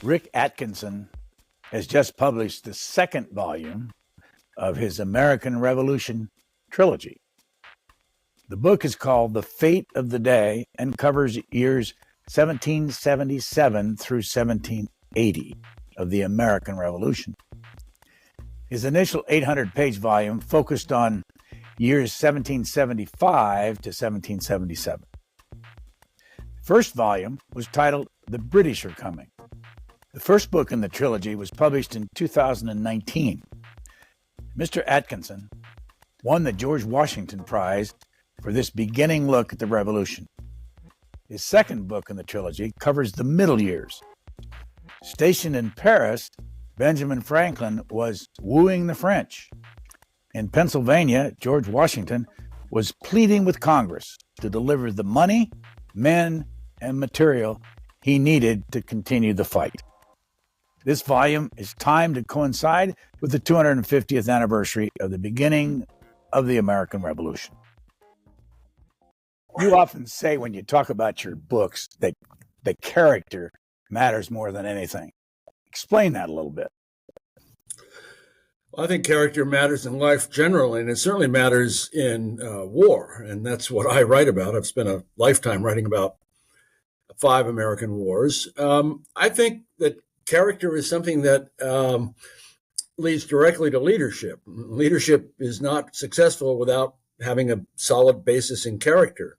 Rick Atkinson has just published the second volume of his American Revolution trilogy. The book is called The Fate of the Day and covers years 1777 through 1780 of the American Revolution. His initial 800-page volume focused on years 1775 to 1777. The first volume was titled The British Are Coming. The first book in the trilogy was published in 2019. Mr. Atkinson won the George Washington Prize for this beginning look at the Revolution. His second book in the trilogy covers the middle years. Stationed in Paris, Benjamin Franklin was wooing the French. In Pennsylvania, George Washington was pleading with Congress to deliver the money, men, and material he needed to continue the fight. This volume is timed to coincide with the 250th anniversary of the beginning of the American Revolution. You often say when you talk about your books that the character matters more than anything. Explain that a little bit. I think character matters in life generally, and it certainly matters in war, and that's what I write about. I've spent a lifetime writing about 5 American wars. I think that character is something that leads directly to leadership. Leadership is not successful without having a solid basis in character.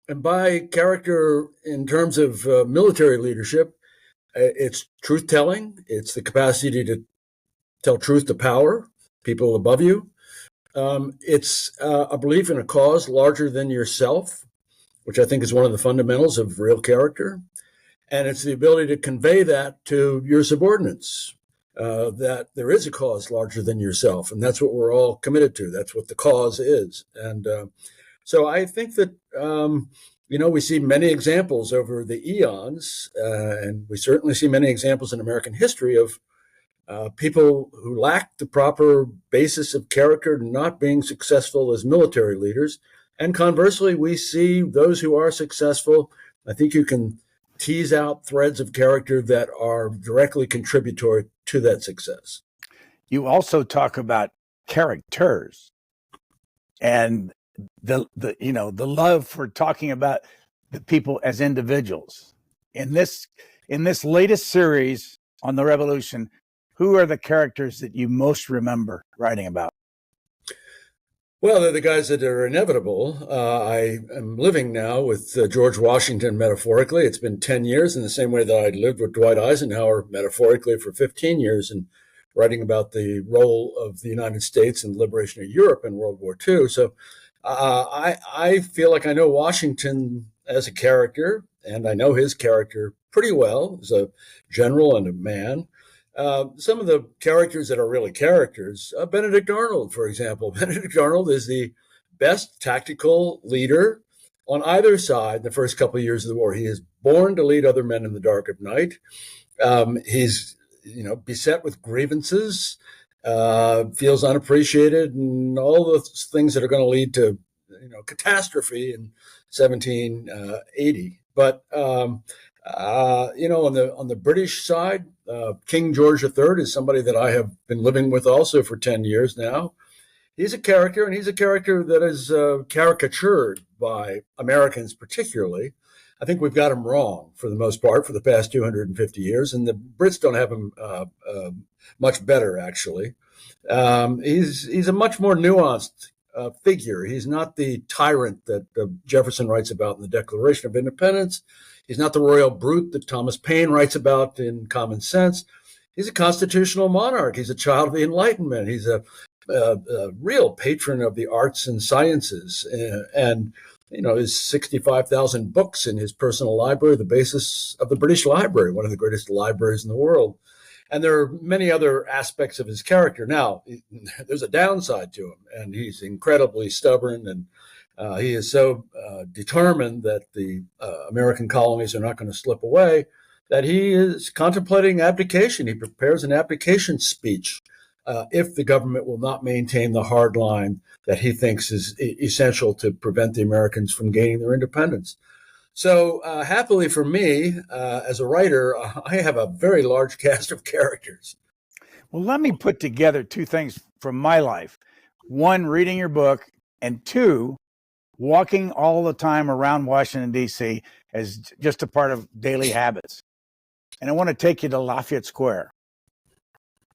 And by character, in terms of military leadership, it's truth-telling. It's the capacity to tell truth to power, people above you. It's a belief in a cause larger than yourself, which I think is one of the fundamentals of real character. And it's the ability to convey that to your subordinates, that there is a cause larger than yourself. And that's what we're all committed to. That's what the cause is. And so I think that, we see many examples over the eons, and we certainly see many examples in American history of people who lack the proper basis of character not being successful as military leaders. And conversely, we see those who are successful. I think you can tease out threads of character that are directly contributory to that success. You also talk about characters and the love for talking about the people as individuals. In this latest series on the Revolution, who are the characters that you most remember writing about? Well, they're the guys that are inevitable. I am living now with George Washington metaphorically. It's been 10 years in the same way that I lived with Dwight Eisenhower metaphorically for 15 years and writing about the role of the United States in the liberation of Europe in World War II. So I feel like I know Washington as a character, and I know his character pretty well as a general and a man. Some of the characters that are really characters, Benedict Arnold, for example. Benedict Arnold is the best tactical leader on either side the first couple of years of the war. He is born to lead other men in the dark of night. He's beset with grievances, feels unappreciated, and all those things that are going to lead to catastrophe in 1780. But on the British side, King George III is somebody that I have been living with also for 10 years now. He's a character, and he's a character that is caricatured by Americans particularly. I think we've got him wrong for the most part for the past 250 years, and the Brits don't have him much better, actually. He's a much more nuanced figure. He's not the tyrant that Jefferson writes about in the Declaration of Independence. He's not the royal brute that Thomas Paine writes about in Common Sense. He's a constitutional monarch. He's a child of the Enlightenment. He's a real patron of the arts and sciences. And his 65,000 books in his personal library, the basis of the British Library, one of the greatest libraries in the world. And there are many other aspects of his character. Now, there's a downside to him, and he's incredibly stubborn, and he is so determined that the American colonies are not going to slip away that he is contemplating abdication. He prepares an abdication speech if the government will not maintain the hard line that he thinks is essential to prevent the Americans from gaining their independence. So happily for me, as a writer, I have a very large cast of characters. Well, let me put together two things from my life. One, reading your book, and two, walking all the time around Washington, D.C. as just a part of daily habits. And I want to take you to Lafayette Square.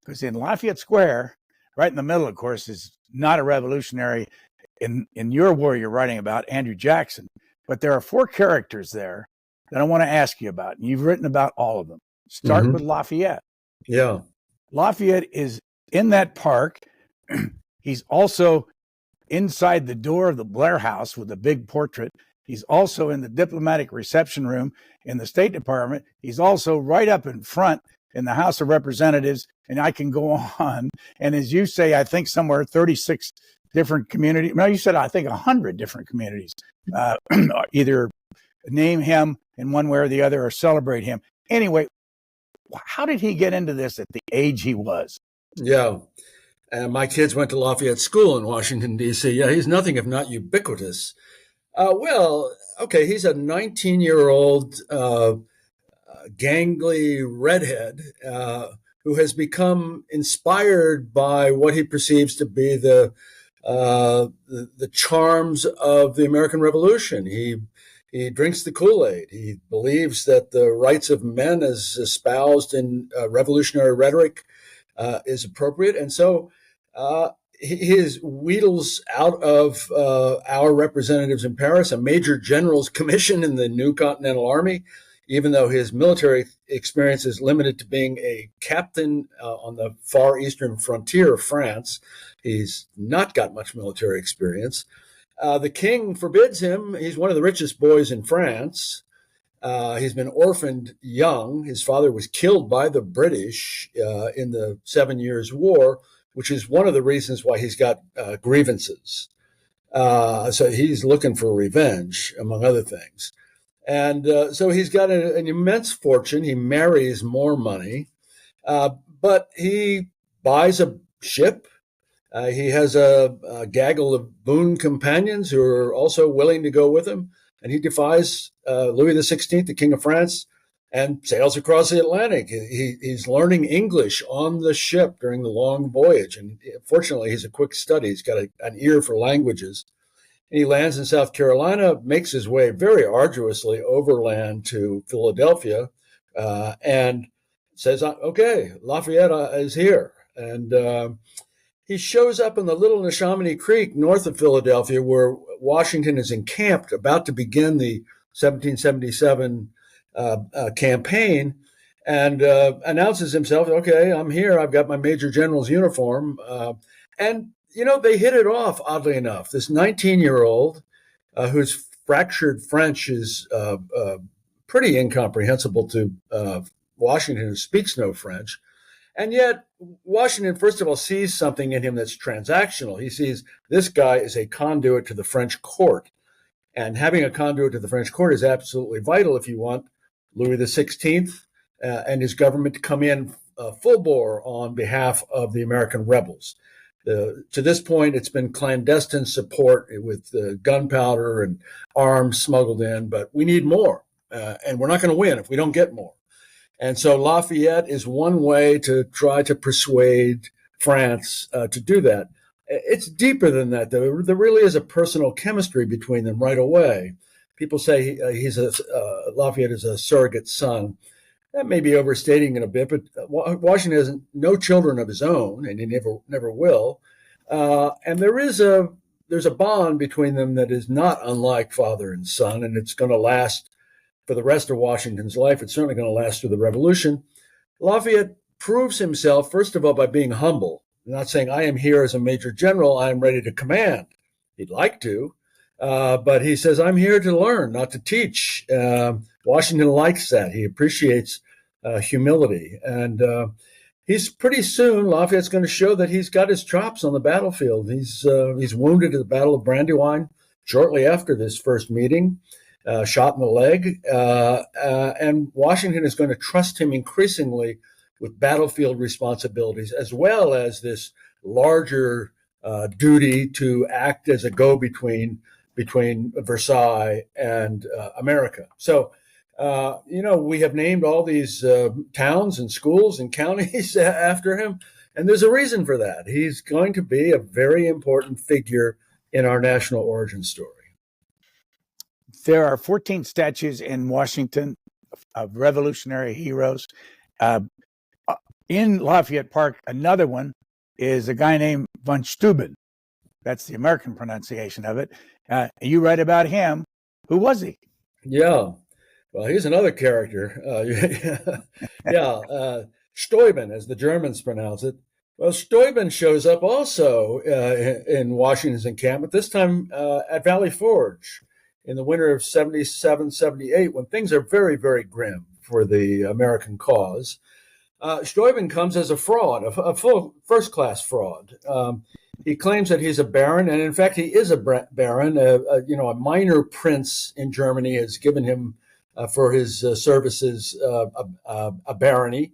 Because in Lafayette Square, right in the middle, of course, is not a revolutionary in your war you're writing about, Andrew Jackson. But there are four characters there that I want to ask you about. And you've written about all of them. Start with Lafayette. Yeah. Lafayette is in that park. He's also inside the door of the Blair House with a big portrait. He's also in the diplomatic reception room in the State Department. He's also right up in front in the House of Representatives. And I can go on. And as you say, I think somewhere 36 different communities. No, you said, I think 100 different communities either name him in one way or the other or celebrate him. Anyway, how did he get into this at the age he was? Yeah. My kids went to Lafayette School in Washington, D.C. Yeah, he's nothing if not ubiquitous. He's a 19-year-old gangly redhead who has become inspired by what he perceives to be the charms of the American Revolution. He drinks the Kool-Aid. He believes that the rights of men, as espoused in revolutionary rhetoric, is appropriate, and so he wheedles out of our representatives in Paris a major general's commission in the new Continental Army, even though his military experience is limited to being a captain on the far eastern frontier of France. He's not got much military experience. The king forbids him. He's one of the richest boys in France. He's been orphaned young. His father was killed by the British in the 7 Years' War, which is one of the reasons why he's got grievances. So he's looking for revenge, among other things. And so he's got an immense fortune. He marries more money, but he buys a ship. He has a gaggle of boon companions who are also willing to go with him. And he defies Louis XVI, the King of France, and sails across the Atlantic. He's learning English on the ship during the long voyage. And fortunately, he's a quick study. He's got an ear for languages. And he lands in South Carolina, makes his way very arduously overland to Philadelphia, and says, okay, Lafayette is here. And he shows up in the Little Neshaminy Creek north of Philadelphia, where Washington is encamped, about to begin the 1777 campaign, and announces himself, okay, I'm here. I've got my Major General's uniform. And, they hit it off, oddly enough. This 19-year-old whose fractured French is pretty incomprehensible to Washington, who speaks no French. And yet, Washington, first of all, sees something in him that's transactional. He sees this guy is a conduit to the French court. And having a conduit to the French court is absolutely vital if you want Louis XVI and his government to come in full bore on behalf of the American rebels. To this point, it's been clandestine support with gunpowder and arms smuggled in, but we need more. And we're not going to win if we don't get more. And so Lafayette is one way to try to persuade France to do that. It's deeper than that, though. There really is a personal chemistry between them right away. People say Lafayette is a surrogate son. That may be overstating it a bit, but Washington has no children of his own, and he never will. And there's a bond between them that is not unlike father and son, and it's going to last for the rest of Washington's life. It's certainly going to last through the Revolution. Lafayette proves himself, first of all, by being humble, not saying, I am here as a major general, I am ready to command. He'd like to, but he says, I'm here to learn, not to teach. Washington likes that. He appreciates humility. And he's pretty soon, Lafayette's going to show that he's got his chops on the battlefield. He's wounded at the Battle of Brandywine shortly after this first meeting. Shot in the leg, and Washington is going to trust him increasingly with battlefield responsibilities, as well as this larger duty to act as a go-between between Versailles and America. So, we have named all these towns and schools and counties after him. And there's a reason for that. He's going to be a very important figure in our national origin story. There are 14 statues in Washington of revolutionary heroes. In Lafayette Park, another one is a guy named von Steuben. That's the American pronunciation of it. You write about him. Who was he? Yeah. Well, he's another character. Steuben, as the Germans pronounce it. Well, Steuben shows up also in Washington's encampment, this time at Valley Forge in the winter of 77, 78, when things are very, very grim for the American cause. Steuben comes as a fraud, a full first-class fraud. He claims that he's a baron, and in fact, he is a baron. A minor prince in Germany has given him, for his services, a barony.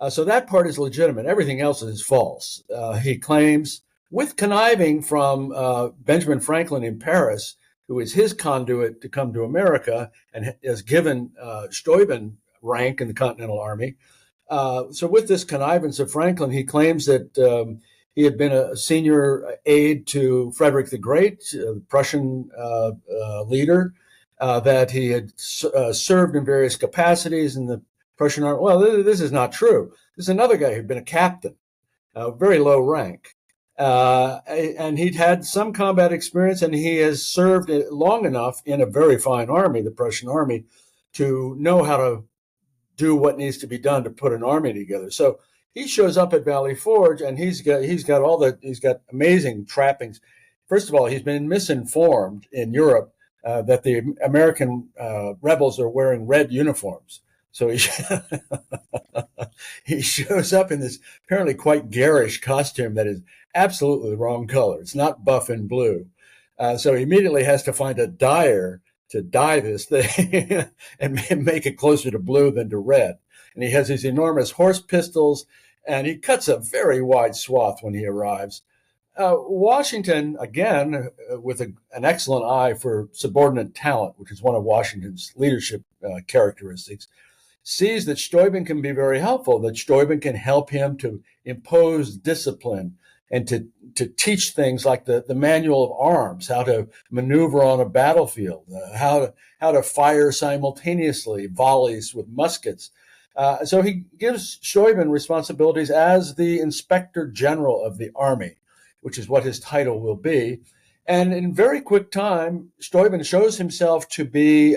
So that part is legitimate. Everything else is false. He claims, with conniving from Benjamin Franklin in Paris, who is his conduit to come to America and has given Steuben rank in the Continental Army. So with this connivance of Franklin, he claims that he had been a senior aide to Frederick the Great, the Prussian leader, that he had served in various capacities in the Prussian army. Well, this is not true. This is another guy who'd been a captain, very low rank. And he'd had some combat experience, and he has served long enough in a very fine army, the Prussian army, to know how to do what needs to be done to put an army together. So he shows up at Valley Forge, and he's got amazing trappings. First of all, he's been misinformed in Europe that the American rebels are wearing red uniforms. So he shows up in this apparently quite garish costume that is absolutely the wrong color. It's not buff and blue. So he immediately has to find a dyer to dye this thing and make it closer to blue than to red. And he has these enormous horse pistols, and he cuts a very wide swath when he arrives. Washington, again, with an excellent eye for subordinate talent, which is one of Washington's leadership characteristics, sees that Steuben can be very helpful, that Steuben can help him to impose discipline and to teach things like the manual of arms, how to maneuver on a battlefield, how to fire simultaneously, volleys with muskets. So he gives Steuben responsibilities as the Inspector General of the Army, which is what his title will be. And in very quick time, Steuben shows himself to be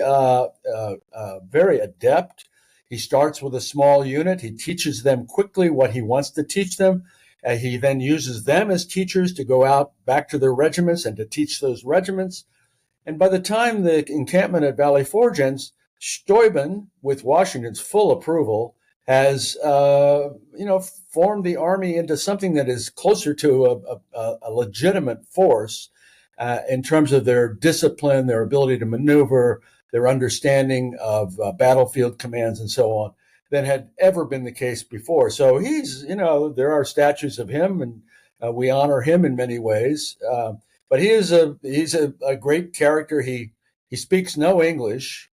very adept. He starts with a small unit. He teaches them quickly what he wants to teach them. He then uses them as teachers to go out back to their regiments and to teach those regiments. And by the time the encampment at Valley Forge ends, Steuben, with Washington's full approval, has formed the army into something that is closer to a legitimate force in terms of their discipline, their ability to maneuver, their understanding of battlefield commands and so on, than had ever been the case before. So he's, there are statues of him, and we honor him in many ways. But he's a great character. He speaks no English.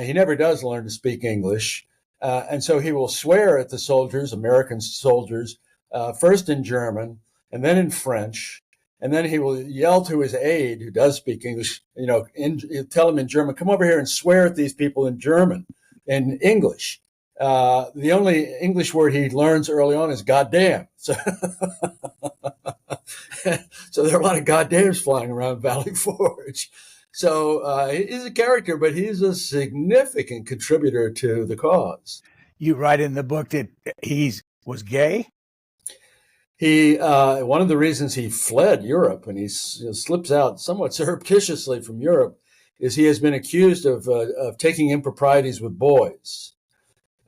He never does learn to speak English. And so he will swear at the soldiers, American soldiers, first in German and then in French. And then he will yell to his aide, who does speak English, he'll tell him in German, come over here and swear at these people in German, in English. The only English word he learns early on is goddamn. So, so there are a lot of goddams flying around Valley Forge. So he's a character, but he's a significant contributor to the cause. You write in the book that he was gay? He one of the reasons he fled Europe and he slips out somewhat surreptitiously from Europe is he has been accused of taking improprieties with boys.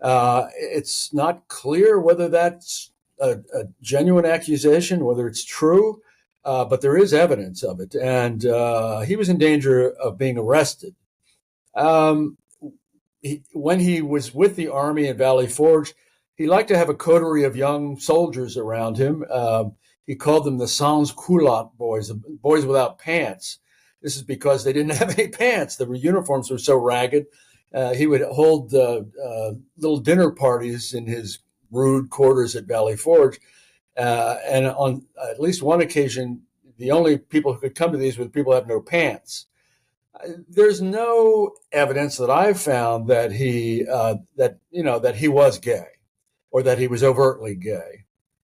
It's not clear whether that's a genuine accusation, whether it's true, but there is evidence of it. And he was in danger of being arrested. When he was with the army in Valley Forge, he liked to have a coterie of young soldiers around him. He called them the sans culotte boys, the boys without pants. This is because they didn't have any pants. The uniforms were so ragged. He would hold little dinner parties in his rude quarters at Valley Forge. And on at least one occasion, the only people who could come to these were the people who have no pants. There's no evidence that I've found that he was gay or that he was overtly gay.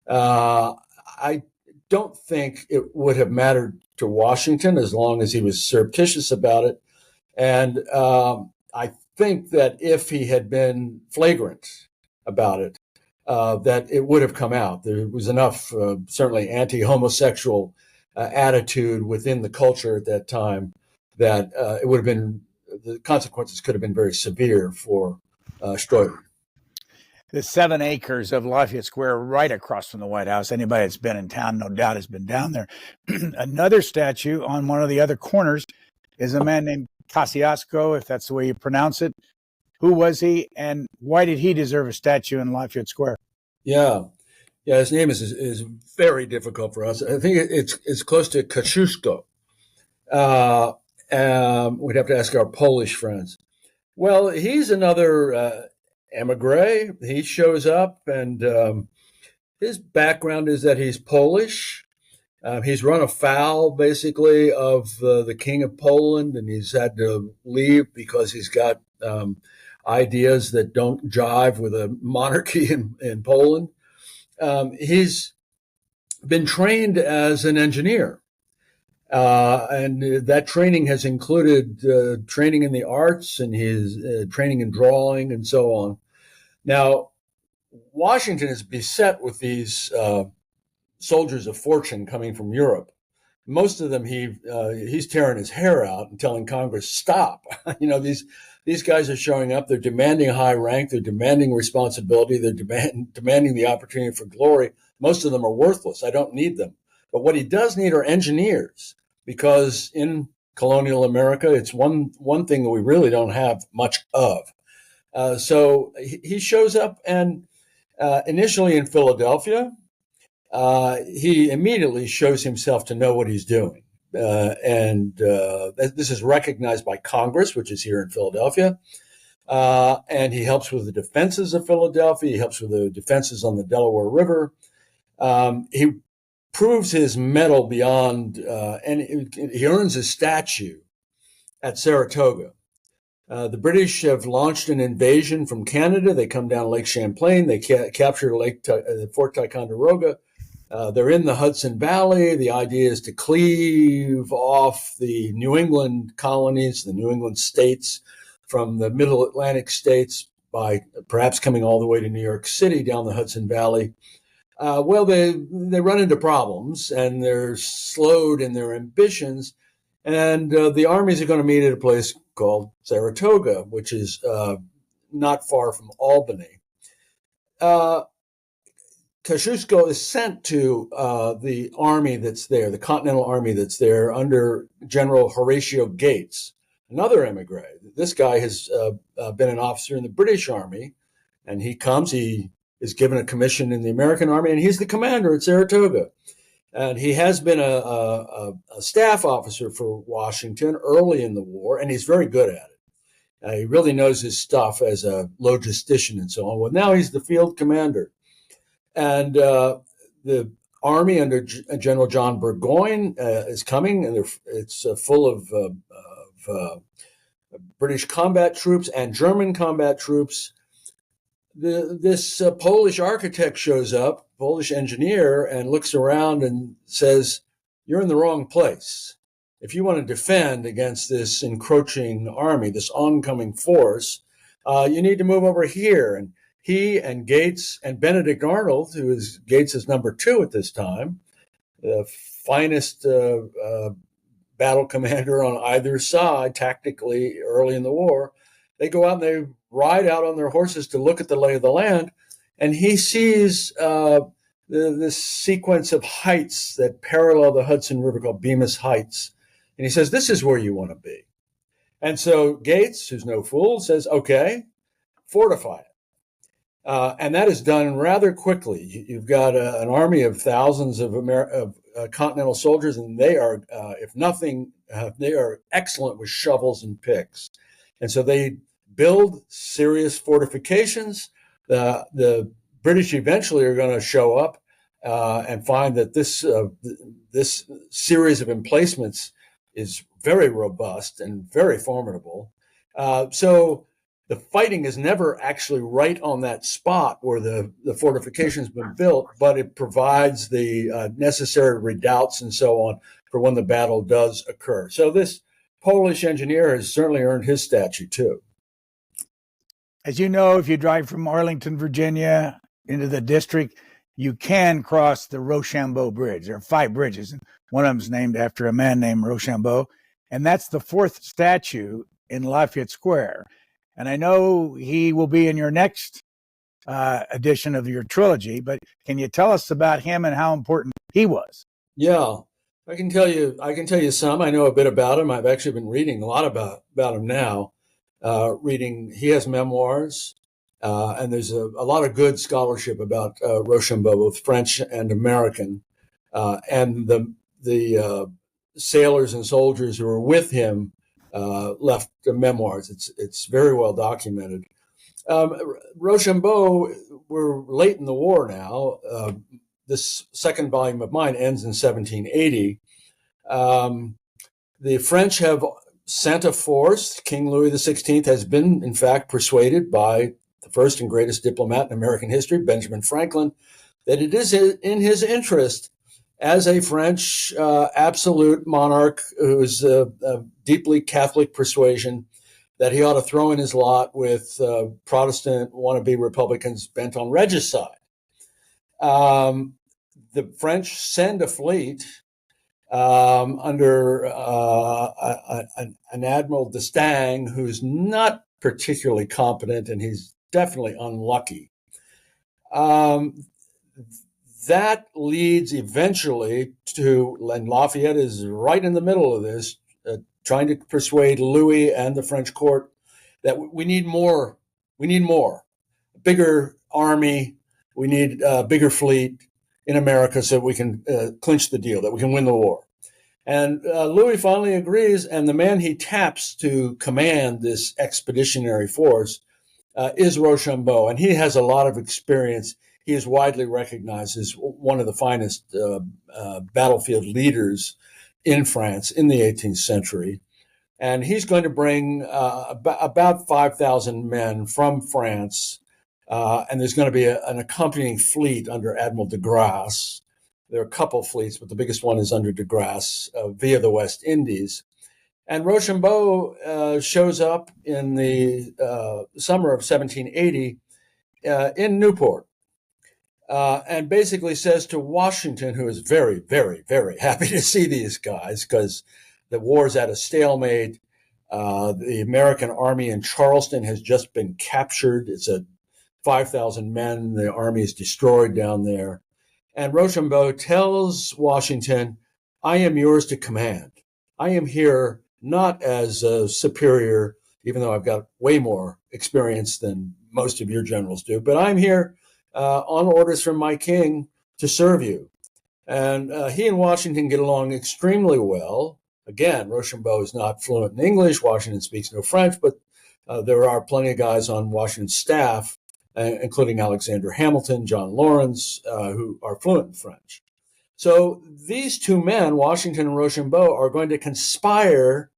I don't think it would have mattered to Washington as long as he was surreptitious about it. And I think that if he had been flagrant about it, that it would have come out. There was enough, certainly anti-homosexual attitude within the culture at that time that it would have been, the consequences could have been very severe for Steuben. The 7 acres of Lafayette Square right across from the White House. Anybody that's been in town, no doubt, has been down there. Another statue on one of the other corners is a man named Kościuszko, if that's the way you pronounce it. Who was he, and why did he deserve a statue in Lafayette Square? Yeah, his name is very difficult for us. I think it's close to Kościuszko. We'd have to ask our Polish friends. Well, he's another emigre. He shows up, and his background is that he's Polish. He's run afoul, basically, of the King of Poland, and he's had to leave because he's got ideas that don't jive with a monarchy in Poland. He's been trained as an engineer, and that training has included training in the arts and his training in drawing and so on. Now, Washington is beset with these soldiers of fortune coming from Europe. Most of them, he's tearing his hair out and telling Congress, stop. These guys are showing up. They're demanding high rank. They're demanding responsibility. They're demanding the opportunity for glory. Most of them are worthless. I don't need them. But what he does need are engineers, because in colonial America, it's one thing that we really don't have much of. So he shows up, and initially in Philadelphia, he immediately shows himself to know what he's doing. And this is recognized by Congress, which is here in Philadelphia. And he helps with the defenses of Philadelphia. He helps with the defenses on the Delaware River. He proves his mettle beyond, and he earns a statue at Saratoga. The British have launched an invasion from Canada. They come down Lake Champlain. They capture Fort Ticonderoga. They're in the Hudson Valley. The idea is to cleave off the New England colonies, the New England states, from the middle Atlantic states by perhaps coming all the way to New York City down the Hudson Valley. Well, they run into problems, and they're slowed in their ambitions. And the armies are going to meet at a place called Saratoga, which is not far from Albany. Kościuszko is sent to the army that's there, the Continental Army that's there, under General Horatio Gates, another emigre. This guy has been an officer in the British Army, and he is given a commission in the American Army, and he's the commander at Saratoga. And he has been a staff officer for Washington early in the war, and he's very good at it. He really knows his stuff as a logistician and so on. Well, now he's the field commander. And the army under General John Burgoyne is coming, and it's full of British combat troops and German combat troops. This Polish architect shows up, Polish engineer, and looks around and says, "You're in the wrong place. If you want to defend against this encroaching army, this oncoming force, you need to move over here." And he and Gates and Benedict Arnold, who is Gates's number 2 at this time, the finest battle commander on either side tactically early in the war, they go out and they ride out on their horses to look at the lay of the land. And he sees this sequence of heights that parallel the Hudson River called Bemis Heights. And he says, "This is where you want to be." And so Gates, who's no fool, says, "Okay, fortify it." And that is done rather quickly. You've got an army of thousands of Continental soldiers, and they are, if nothing, they are excellent with shovels and picks. And so they build serious fortifications. The British eventually are going to show up and find that this series of emplacements is very robust and very formidable. So the fighting is never actually right on that spot where the fortification's been built, but it provides the necessary redoubts and so on for when the battle does occur. So this Polish engineer has certainly earned his statue too. As you know, if you drive from Arlington, Virginia into the district, you can cross the Rochambeau Bridge. There are 5 bridges, and one of them is named after a man named Rochambeau, and that's the 4th statue in Lafayette Square. And I know he will be in your next edition of your trilogy, but can you tell us about him and how important he was? Yeah, I can tell you some. I know a bit about him. I've actually been reading a lot about him now. He has memoirs, and there's a lot of good scholarship about Rochambeau, both French and American, and the sailors and soldiers who were with him left memoirs. It's very well documented. Rochambeau, we're late in the war now. This second volume of mine ends in 1780. The French have sent a force. King Louis XVI has been, in fact, persuaded by the first and greatest diplomat in American history, Benjamin Franklin, that it is in his interest as a French absolute monarch who is a deeply Catholic persuasion that he ought to throw in his lot with Protestant wannabe Republicans bent on regicide. The French send a fleet under an Admiral d'Estaing, who's not particularly competent, and he's definitely unlucky. That leads eventually to, and Lafayette is right in the middle of this, trying to persuade Louis and the French court that we need more. We need more. A bigger army. We need a bigger fleet in America so we can clinch the deal, that we can win the war. And Louis finally agrees, and the man he taps to command this expeditionary force is Rochambeau, and he has a lot of experience. He is widely recognized as one of the finest battlefield leaders in France in the 18th century. And he's going to bring about 5,000 men from France, and there's going to be an accompanying fleet under Admiral de Grasse. There are a couple fleets, but the biggest one is under de Grasse via the West Indies. And Rochambeau shows up in the summer of 1780 in Newport. And basically says to Washington, who is very, very, very happy to see these guys because the war's at a stalemate. The American army in Charleston has just been captured. It's 5,000 men. The army is destroyed down there. And Rochambeau tells Washington, I am yours to command. I am here not as a superior, even though I've got way more experience than most of your generals do, but I'm here on orders from my king to serve you. And he and Washington get along extremely well. Again, Rochambeau is not fluent in English. Washington speaks no French, but there are plenty of guys on Washington's staff, including Alexander Hamilton, John Lawrence, who are fluent in French. So these two men, Washington and Rochambeau, are going to conspire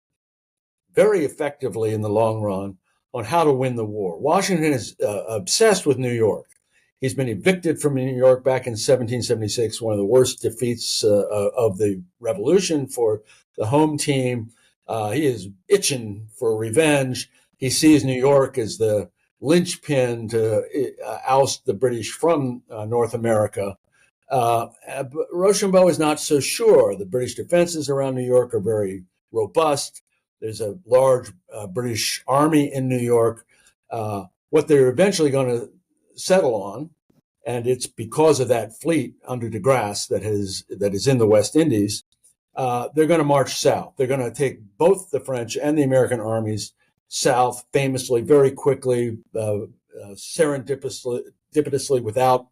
very effectively in the long run on how to win the war. Washington is obsessed with New York. He's been evicted from New York back in 1776, one of the worst defeats of the Revolution for the home team. He is itching for revenge. He sees New York as the linchpin to oust the British from North America. But Rochambeau is not so sure. The British defenses around New York are very robust. There's a large British army in New York. What they're eventually going to settle on, and it's because of that fleet under de Grasse that is in the West Indies, they're going to march south. They're going to take both the French and the American armies south, famously, very quickly, serendipitously, without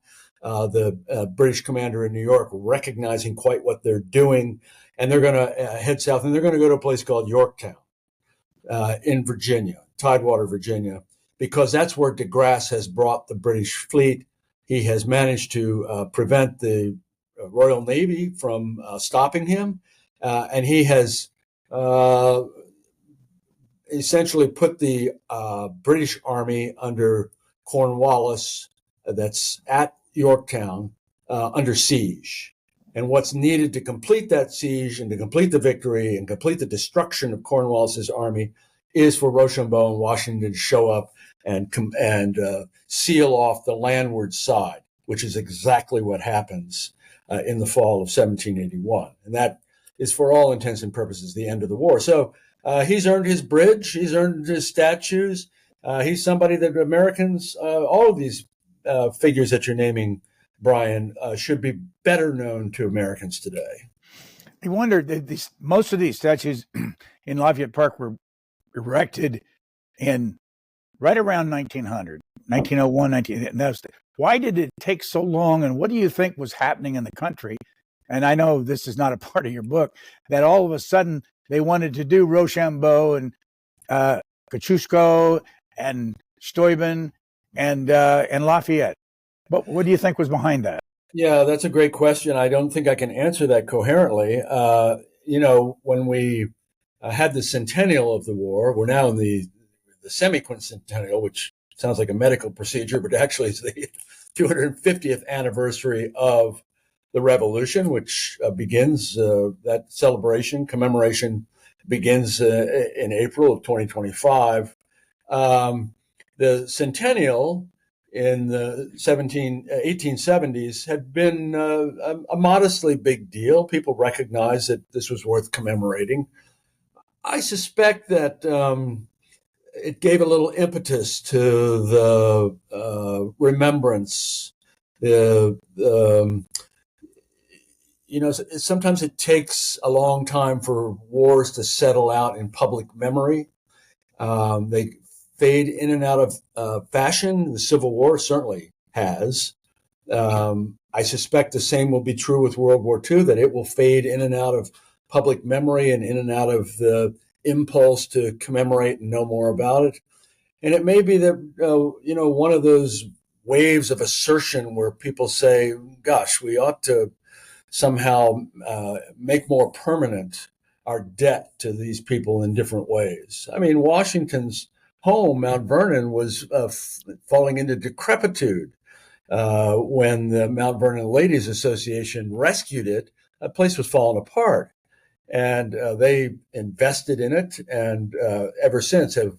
the British commander in New York, recognizing quite what they're doing. And they're going to head south, and they're going to go to a place called Yorktown in Virginia, Tidewater, Virginia, because that's where de Grasse has brought the British fleet. He has managed to prevent the Royal Navy from stopping him, and he has essentially put the British Army under Cornwallis, that's at Yorktown, under siege. And what's needed to complete that siege and to complete the victory and complete the destruction of Cornwallis's army is for Rochambeau and Washington to show up and seal off the landward side, which is exactly what happens in the fall of 1781. And that is, for all intents and purposes, the end of the war. So he's earned his bridge. He's earned his statues. He's somebody that Americans, all of these figures that you're naming, Brian, should be better known to Americans today. I wonder, most of these statues in Lafayette Park were erected in right around 1900, 1901, 19. Why did it take so long, and what do you think was happening in the country? And I know this is not a part of your book, that all of a sudden they wanted to do Rochambeau and Kościuszko and Steuben and Lafayette. But what do you think was behind that? Yeah, that's a great question. I don't think I can answer that coherently. When we had the centennial of the war, we're now in the semi-quincentennial, which sounds like a medical procedure, but actually it's the 250th anniversary of the Revolution, which begins, that celebration, commemoration begins in April of 2025. The centennial in the 1870s had been a modestly big deal. People recognized that this was worth commemorating. I suspect that it gave a little impetus to the remembrance. Sometimes it takes a long time for wars to settle out in public memory. They fade in and out of fashion. The Civil War certainly has. I suspect the same will be true with World War II, that it will fade in and out of public memory and in and out of the impulse to commemorate and know more about it. And it may be that, one of those waves of assertion where people say, gosh, we ought to somehow make more permanent our debt to these people in different ways. I mean, Washington's home, Mount Vernon, was falling into decrepitude when the Mount Vernon Ladies Association rescued it. That place was falling apart, and they invested in it, and ever since have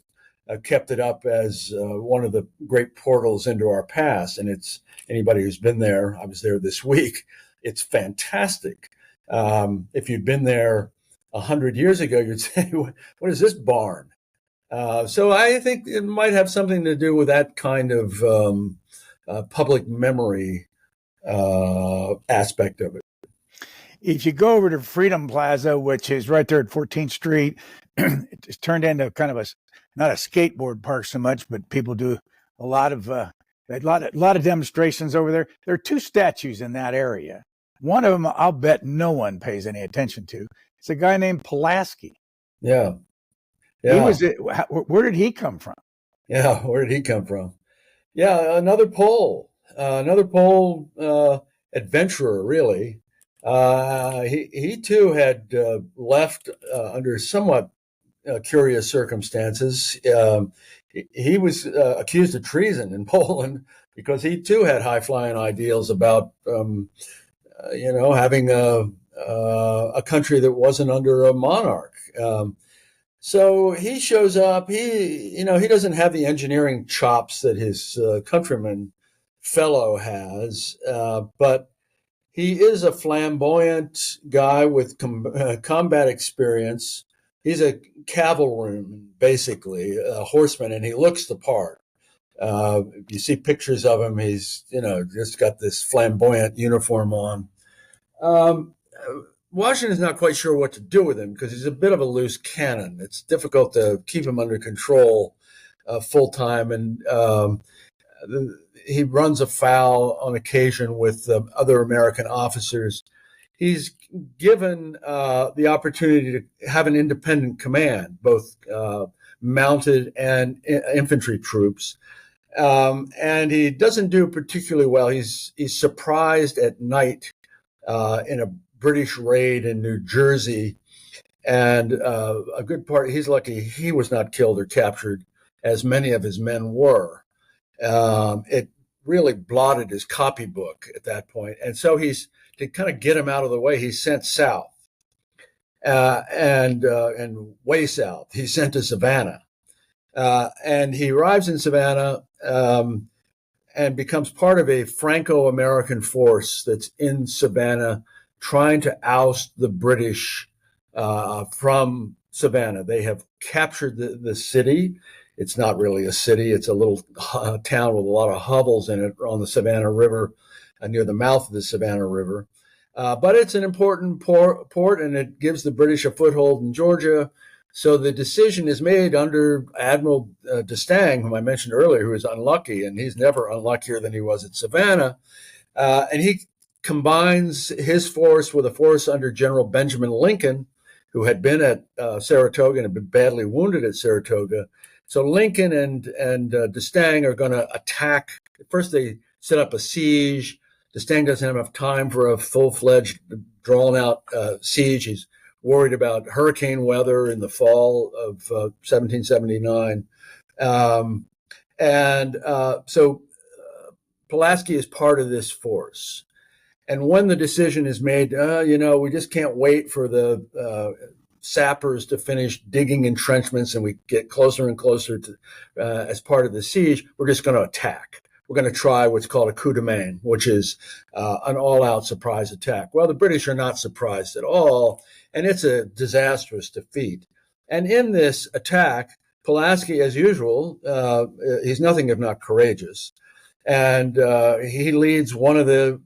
kept it up as one of the great portals into our past. And it's, anybody who's been there, I was there this week, it's fantastic. If you'd been there 100 years ago, you'd say, what is this barn? So I think it might have something to do with that kind of public memory aspect of it. If you go over to Freedom Plaza, which is right there at 14th Street, it's turned into kind of not a skateboard park so much, but people do a lot of demonstrations over there. There are two statues in that area. One of them, I'll bet no one pays any attention to. It's a guy named Pulaski. Yeah. Where did he come from? Yeah, where did he come from? Yeah, another Pole adventurer, really. He too had left under somewhat curious circumstances. He was accused of treason in Poland because he too had high-flying ideals about, having a country that wasn't under a monarch. So he shows up. He doesn't have the engineering chops that his countryman fellow has, but he is a flamboyant guy with combat experience. He's a cavalryman, basically, a horseman, and he looks the part. You see pictures of him. He's, just got this flamboyant uniform on. Washington's not quite sure what to do with him because he's a bit of a loose cannon. It's difficult to keep him under control full time. And he runs afoul on occasion with other American officers. He's given the opportunity to have an independent command, both mounted and infantry troops. And he doesn't do particularly well. He's surprised at night in a British raid in New Jersey. And a good part, he's lucky he was not killed or captured, as many of his men were. It really blotted his copybook at that point. And so to kind of get him out of the way, he's sent south and way south. He's sent to Savannah. And he arrives in Savannah and becomes part of a Franco-American force that's in Savannah trying to oust the British from Savannah. They have captured the city. It's not really a city. It's a little town with a lot of hovels in it on the Savannah River, near the mouth of the Savannah River. But it's an important port, and it gives the British a foothold in Georgia. So the decision is made under Admiral D'Estaing, whom I mentioned earlier, who is unlucky, and he's never unluckier than he was at Savannah. And he combines his force with a force under General Benjamin Lincoln, who had been at Saratoga and had been badly wounded at Saratoga. So Lincoln and D'Estaing are going to attack. First, they set up a siege. D'Estaing doesn't have enough time for a full-fledged, drawn-out siege. He's worried about hurricane weather in the fall of 1779. So Pulaski is part of this force. And when the decision is made, we just can't wait for the sappers to finish digging entrenchments and we get closer and closer to as part of the siege, we're just going to attack. We're going to try what's called a coup de main, which is an all-out surprise attack. Well, the British are not surprised at all, and it's a disastrous defeat. And in this attack, Pulaski, as usual, he's nothing if not courageous. And he leads one of the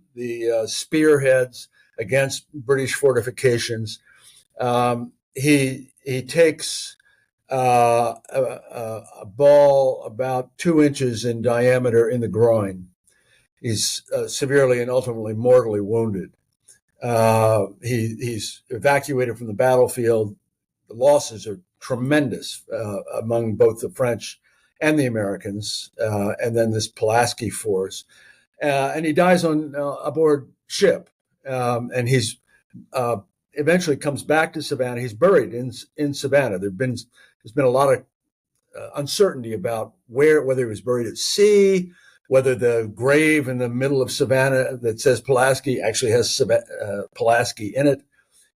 spearheads against British fortifications. He takes a ball about 2 inches in diameter in the groin. He's severely and ultimately mortally wounded. He's evacuated from the battlefield. The losses are tremendous among both the French and the Americans, and then this Pulaski force. And he dies on aboard ship, and he's eventually comes back to Savannah. He's buried in Savannah. There's been a lot of uncertainty about whether he was buried at sea, whether the grave in the middle of Savannah that says Pulaski actually has Pulaski in it.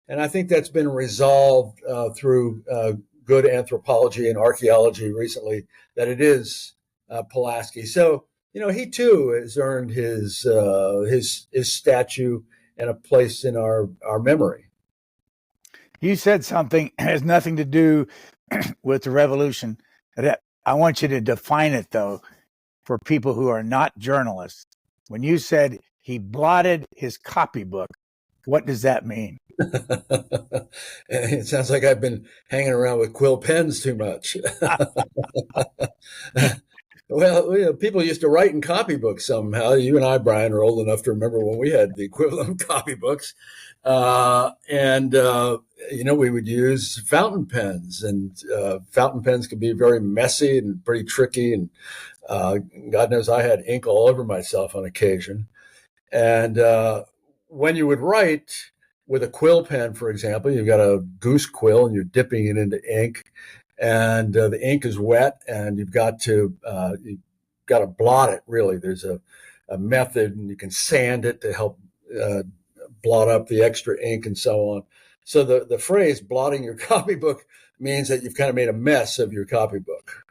And I think that's been resolved through good anthropology and archaeology recently, that it is Pulaski. So, he too has earned his statue and a place in our memory. You said something that has nothing to do with the revolution. I want you to define it, though, for people who are not journalists. When you said he blotted his copybook, what does that mean? It sounds like I've been hanging around with quill pens too much. Well, people used to write in copybooks somehow. You and I, Brian, are old enough to remember when we had the equivalent of copybooks. We would use fountain pens, and fountain pens could be very messy and pretty tricky. And God knows I had ink all over myself on occasion. And when you would write with a quill pen, for example, you've got a goose quill and you're dipping it into ink, and the ink is wet, and you've got to blot it. Really, there's a method, and you can sand it to help blot up the extra ink and so on. So the phrase "blotting your copybook" means that you've kind of made a mess of your copybook.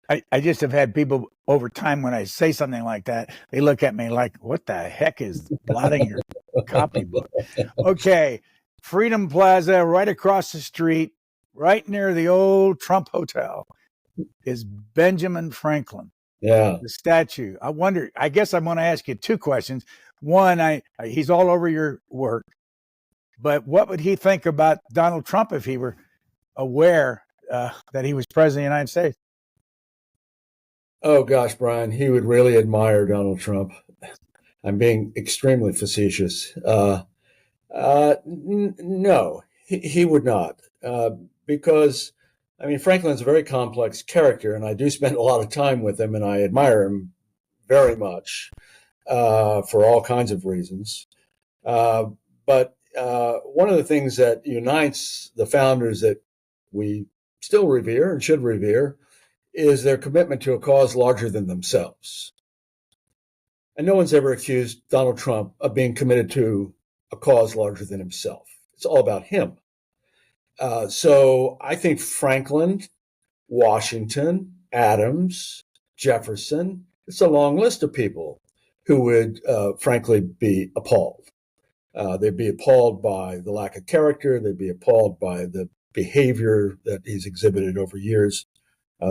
I just have had people over time, when I say something like that, they look at me like, what the heck is blotting your copybook? Okay, Freedom Plaza, right across the street, right near the old Trump Hotel, is Benjamin Franklin. Yeah. The statue. I guess I'm going to ask you two questions. One, he's all over your work, but what would he think about Donald Trump if he were aware that he was president of the United States? Oh gosh, Brian, he would really admire Donald Trump. I'm being extremely facetious. No, he would not, because I mean Franklin's a very complex character, and I do spend a lot of time with him, and I admire him very much for all kinds of reasons. But one of the things that unites the founders that we still revere and should revere is their commitment to a cause larger than themselves. And no one's ever accused Donald Trump of being committed to a cause larger than himself. It's all about him. So I think Franklin, Washington, Adams, Jefferson, it's a long list of people who would frankly be appalled. They'd be appalled by the lack of character. They'd be appalled by the behavior that he's exhibited over years.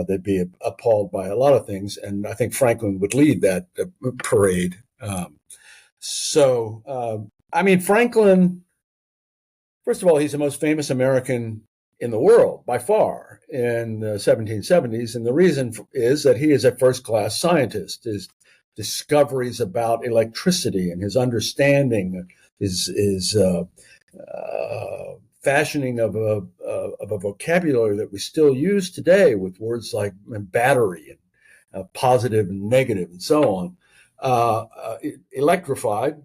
They'd be appalled by a lot of things. And I think Franklin would lead that parade. I mean, Franklin, first of all, he's the most famous American in the world by far in the 1770s. And the reason is that he is a first-class scientist. His discoveries about electricity and his understanding, his fashioning of a vocabulary that we still use today with words like battery and positive and negative and so on, electrified,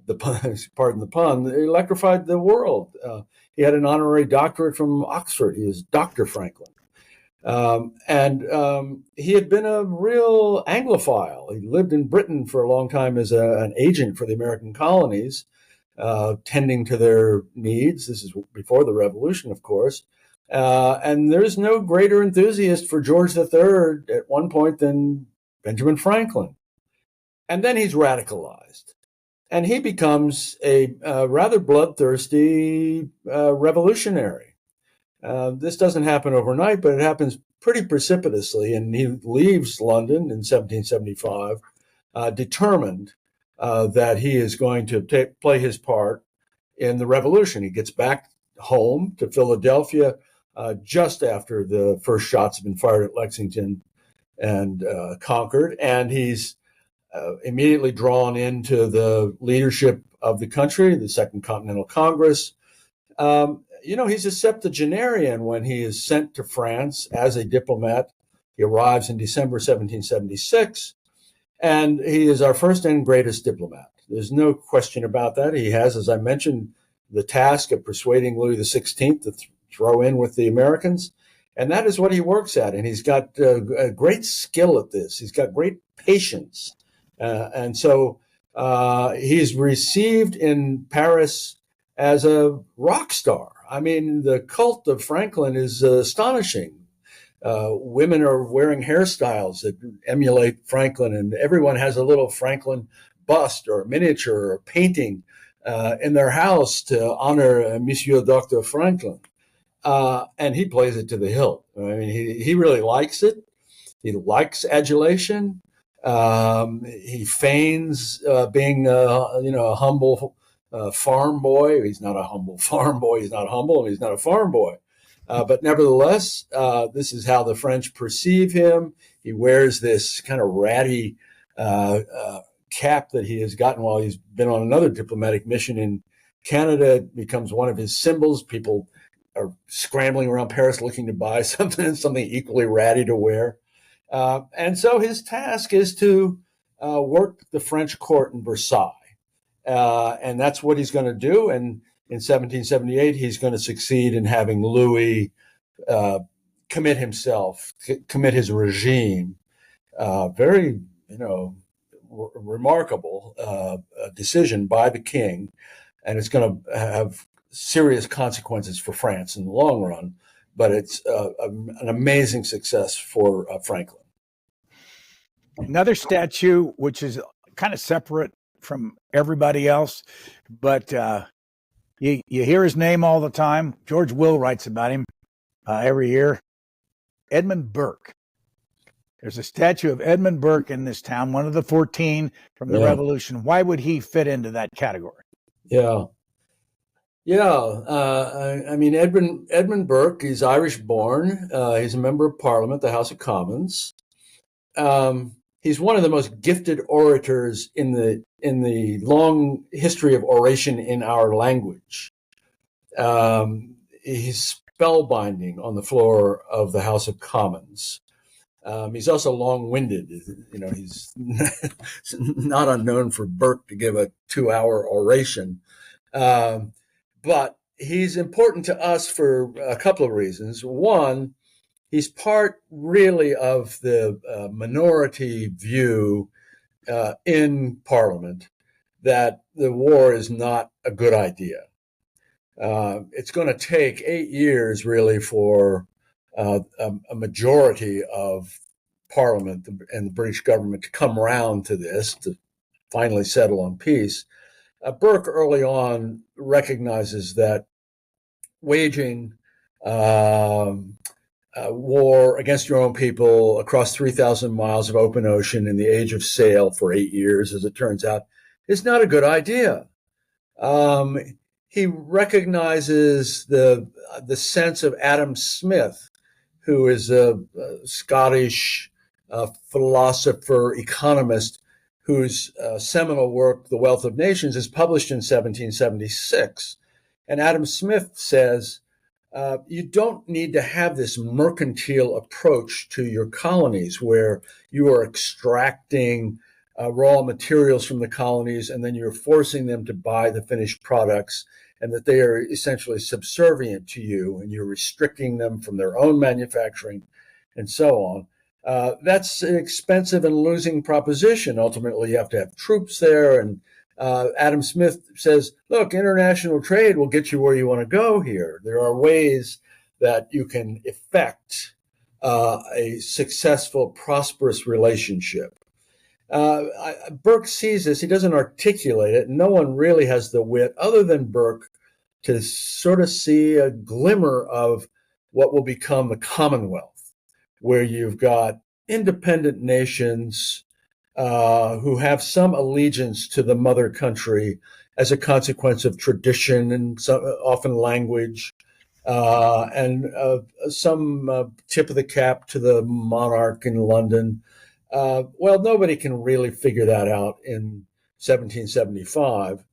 pardon the pun, electrified the world. He had an honorary doctorate from Oxford. He is Dr. Franklin. He had been a real Anglophile. He lived in Britain for a long time as an agent for the American colonies, tending to their needs. This is before the Revolution, of course. And there's no greater enthusiast for George III at one point than Benjamin Franklin. And then he's radicalized. And he becomes a rather bloodthirsty revolutionary. This doesn't happen overnight, but it happens pretty precipitously. And he leaves London in 1775, determined that he is going to play his part in the revolution. He gets back home to Philadelphia just after the first shots have been fired at Lexington and Concord. And he's immediately drawn into the leadership of the country, the Second Continental Congress. He's a septuagenarian when he is sent to France as a diplomat. He arrives in December 1776, and he is our first and greatest diplomat. There's no question about that. He has, as I mentioned, the task of persuading Louis XVI to throw in with the Americans, and that is what he works at. And he's got a great skill at this. He's got great patience. And so he's received in Paris as a rock star. I mean, the cult of Franklin is astonishing. Women are wearing hairstyles that emulate Franklin, and everyone has a little Franklin bust or miniature or painting in their house to honor Monsieur Dr. Franklin. And he plays it to the hilt. I mean, he really likes it. He likes adulation. He feigns being, a humble farm boy. He's not a humble farm boy. He's not humble, and he's not a farm boy. But nevertheless, this is how the French perceive him. He wears this kind of ratty cap that he has gotten while he's been on another diplomatic mission in Canada. It becomes one of his symbols. People are scrambling around Paris looking to buy something equally ratty to wear. And so his task is to work the French court in Versailles. And that's what he's going to do. And in 1778, he's going to succeed in having Louis commit his regime. Very, remarkable decision by the king. And it's going to have serious consequences for France in the long run. But it's an amazing success for Franklin. Another statue, which is kind of separate from everybody else, but you hear his name all the time. George Will writes about him every year. Edmund Burke. There's a statue of Edmund Burke in this town, one of the 14 from the Revolution. Why would he fit into that category? I mean, Edmund Burke, he's Irish born. He's a member of Parliament, the House of Commons. he's one of the most gifted orators in the long history of oration in our language. He's spellbinding on the floor of the House of Commons. He's also long-winded. He's not unknown for Burke to give a 2-hour oration. But he's important to us for a couple of reasons. One, he's part really of the minority view in Parliament that the war is not a good idea. It's going to take 8 years really for a majority of Parliament and the British government to come round to this, to finally settle on peace. Burke early on recognizes that waging war against your own people across 3,000 miles of open ocean in the age of sail for 8 years, as it turns out, is not a good idea. He recognizes the sense of Adam Smith, who is a Scottish philosopher, economist, whose seminal work, The Wealth of Nations, is published in 1776. And Adam Smith says, you don't need to have this mercantile approach to your colonies where you are extracting raw materials from the colonies and then you're forcing them to buy the finished products, and that they are essentially subservient to you and you're restricting them from their own manufacturing and so on. That's an expensive and losing proposition. Ultimately, you have to have troops there. And Adam Smith says, look, international trade will get you where you want to go here. There are ways that you can effect a successful, prosperous relationship. Burke sees this. He doesn't articulate it. No one really has the wit other than Burke to sort of see a glimmer of what will become the Commonwealth, where you've got independent nations who have some allegiance to the mother country as a consequence of tradition and often language, and some tip of the cap to the monarch in London. Well, nobody can really figure that out in 1775.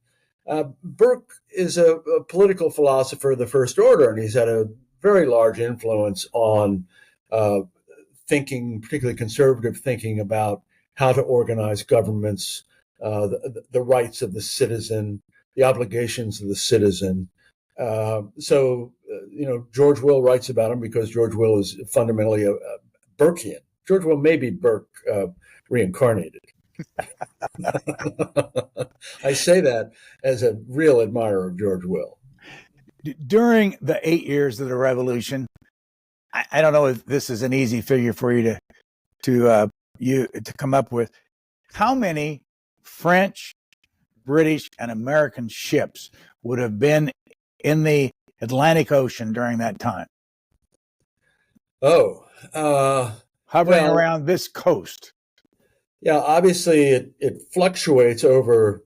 Burke is a political philosopher of the first order, and he's had a very large influence on thinking, particularly conservative thinking, about how to organize governments, the rights of the citizen, the obligations of the citizen. George Will writes about him because George Will is fundamentally a Burkean. George Will may be Burke reincarnated. I say that as a real admirer of George Will. During the 8 years of the Revolution, I don't know if this is an easy figure for you to come up with. How many French, British, and American ships would have been in the Atlantic Ocean during that time? Hovering around this coast. Yeah, obviously it fluctuates over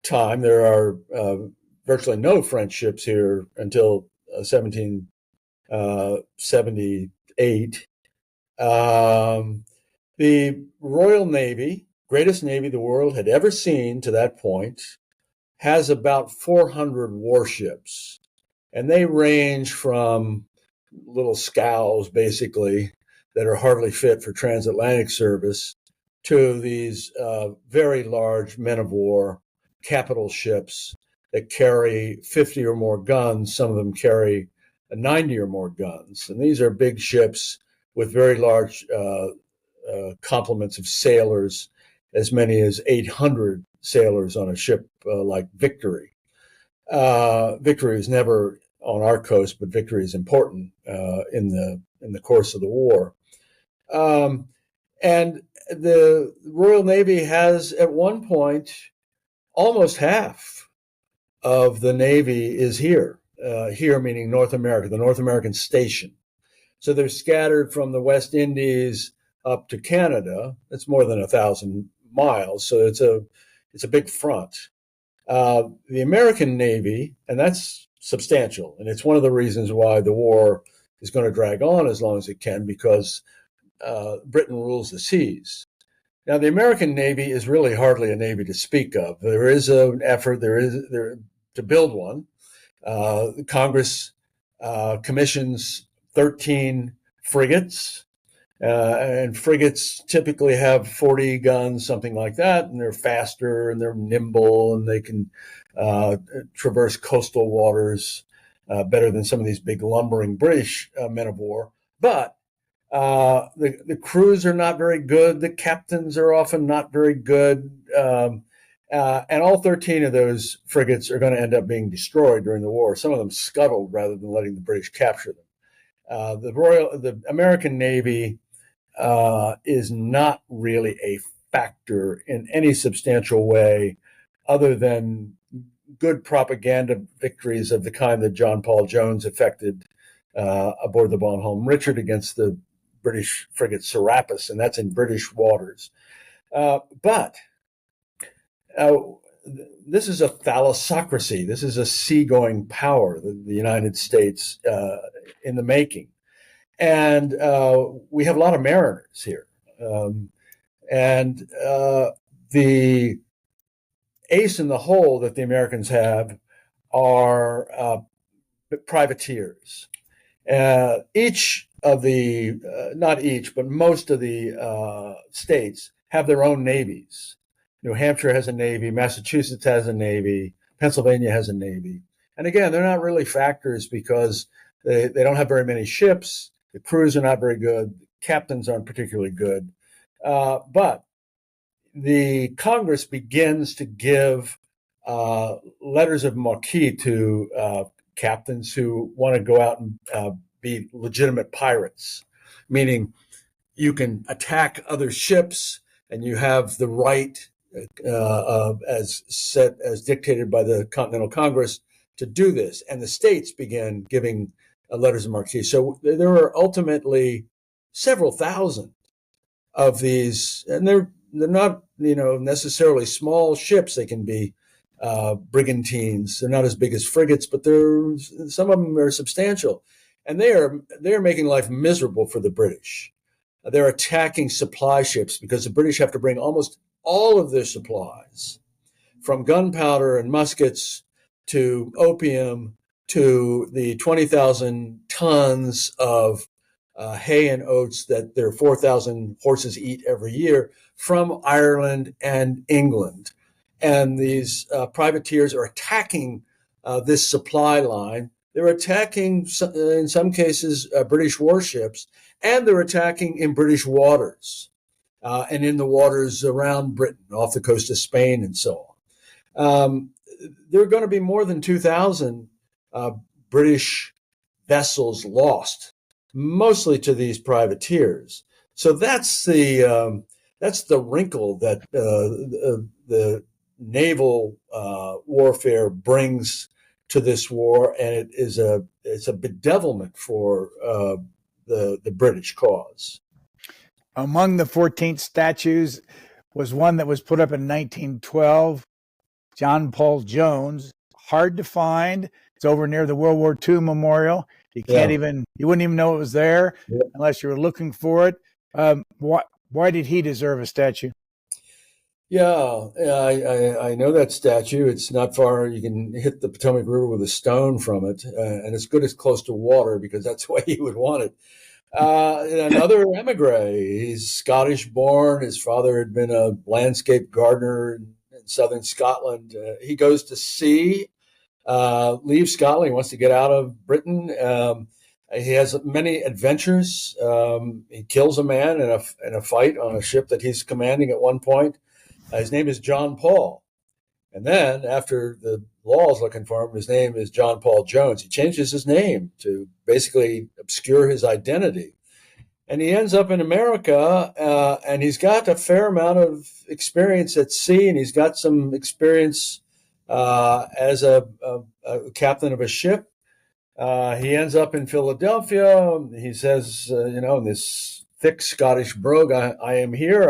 time. There are virtually no French ships here until 1778. The Royal Navy, greatest navy the world had ever seen to that point, has about 400 warships. And they range from little scows, basically, that are hardly fit for transatlantic service, to these very large men of war, capital ships that carry 50 or more guns. Some of them carry 90 or more guns. And these are big ships with very large complements of sailors, as many as 800 sailors on a ship like Victory. Victory is never on our coast, but Victory is important in the course of the war. And the Royal Navy has, at one point, almost half of the Navy is here. Here meaning North America, the North American station. So they're scattered from the West Indies up to Canada. It's more than 1,000 miles, so it's a big front. The American Navy, and that's substantial, and it's one of the reasons why the war is going to drag on as long as it can, because Britain rules the seas. Now, the American Navy is really hardly a navy to speak of. There is an effort there to build one. Congress commissions 13 frigates, and frigates typically have 40 guns, something like that, and they're faster and they're nimble and they can traverse coastal waters better than some of these big lumbering British men of war. But the crews are not very good. The captains are often not very good. And all 13 of those frigates are going to end up being destroyed during the war. Some of them scuttled rather than letting the British capture them. The American Navy is not really a factor in any substantial way other than good propaganda victories of the kind that John Paul Jones effected aboard the Bonhomme Richard against the British frigate Serapis, and that's in British waters. But this is a thalassocracy. This is a seagoing power, the United States in the making. And we have a lot of mariners here. And the ace in the hole that the Americans have are privateers. Each of the, not each, but most of the states have their own navies. New Hampshire has a navy, Massachusetts has a navy, Pennsylvania has a navy. And again, they're not really factors because they don't have very many ships. The crews are not very good. Captains aren't particularly good. But the Congress begins to give letters of marque to captains who want to go out and be legitimate pirates, meaning you can attack other ships and you have the right, as dictated by the Continental Congress, to do this. And the states began giving letters of marque. So there were ultimately several thousand of these, and they're not necessarily small ships. They can be brigantines. They're not as big as frigates, but some of them are substantial, and they're making life miserable for the British. They're attacking supply ships because the British have to bring almost all of their supplies, from gunpowder and muskets to opium to the 20,000 tons of hay and oats that their 4,000 horses eat every year, from Ireland and England. And these privateers are attacking this supply line. They're attacking, in some cases, British warships, and they're attacking in British waters and in the waters around Britain, off the coast of Spain and so on. There are going to be more than 2,000 British vessels lost, mostly to these privateers. So that's the wrinkle that the naval warfare brings to this war, and it's a bedevilment for the British cause. Among the 14 statues was one that was put up in 1912, John Paul Jones. Hard to find. It's over near the World War II Memorial. You wouldn't even know it was there unless you were looking for it. Why did he deserve a statue? Yeah, I know that statue. It's not far. You can hit the Potomac River with a stone from it, and it's good as close to water because that's the way he would want it. Another emigre. He's Scottish born. His father had been a landscape gardener in southern Scotland. He goes to sea, leaves Scotland. He wants to get out of Britain. He has many adventures. He kills a man in a fight on a ship that he's commanding at one point. His name is John Paul. And then after the law is looking for him, his name is John Paul Jones. He changes his name to basically obscure his identity. And he ends up in America, and he's got a fair amount of experience at sea, and he's got some experience as a captain of a ship. He ends up in Philadelphia. He says, in this thick Scottish brogue, I am here.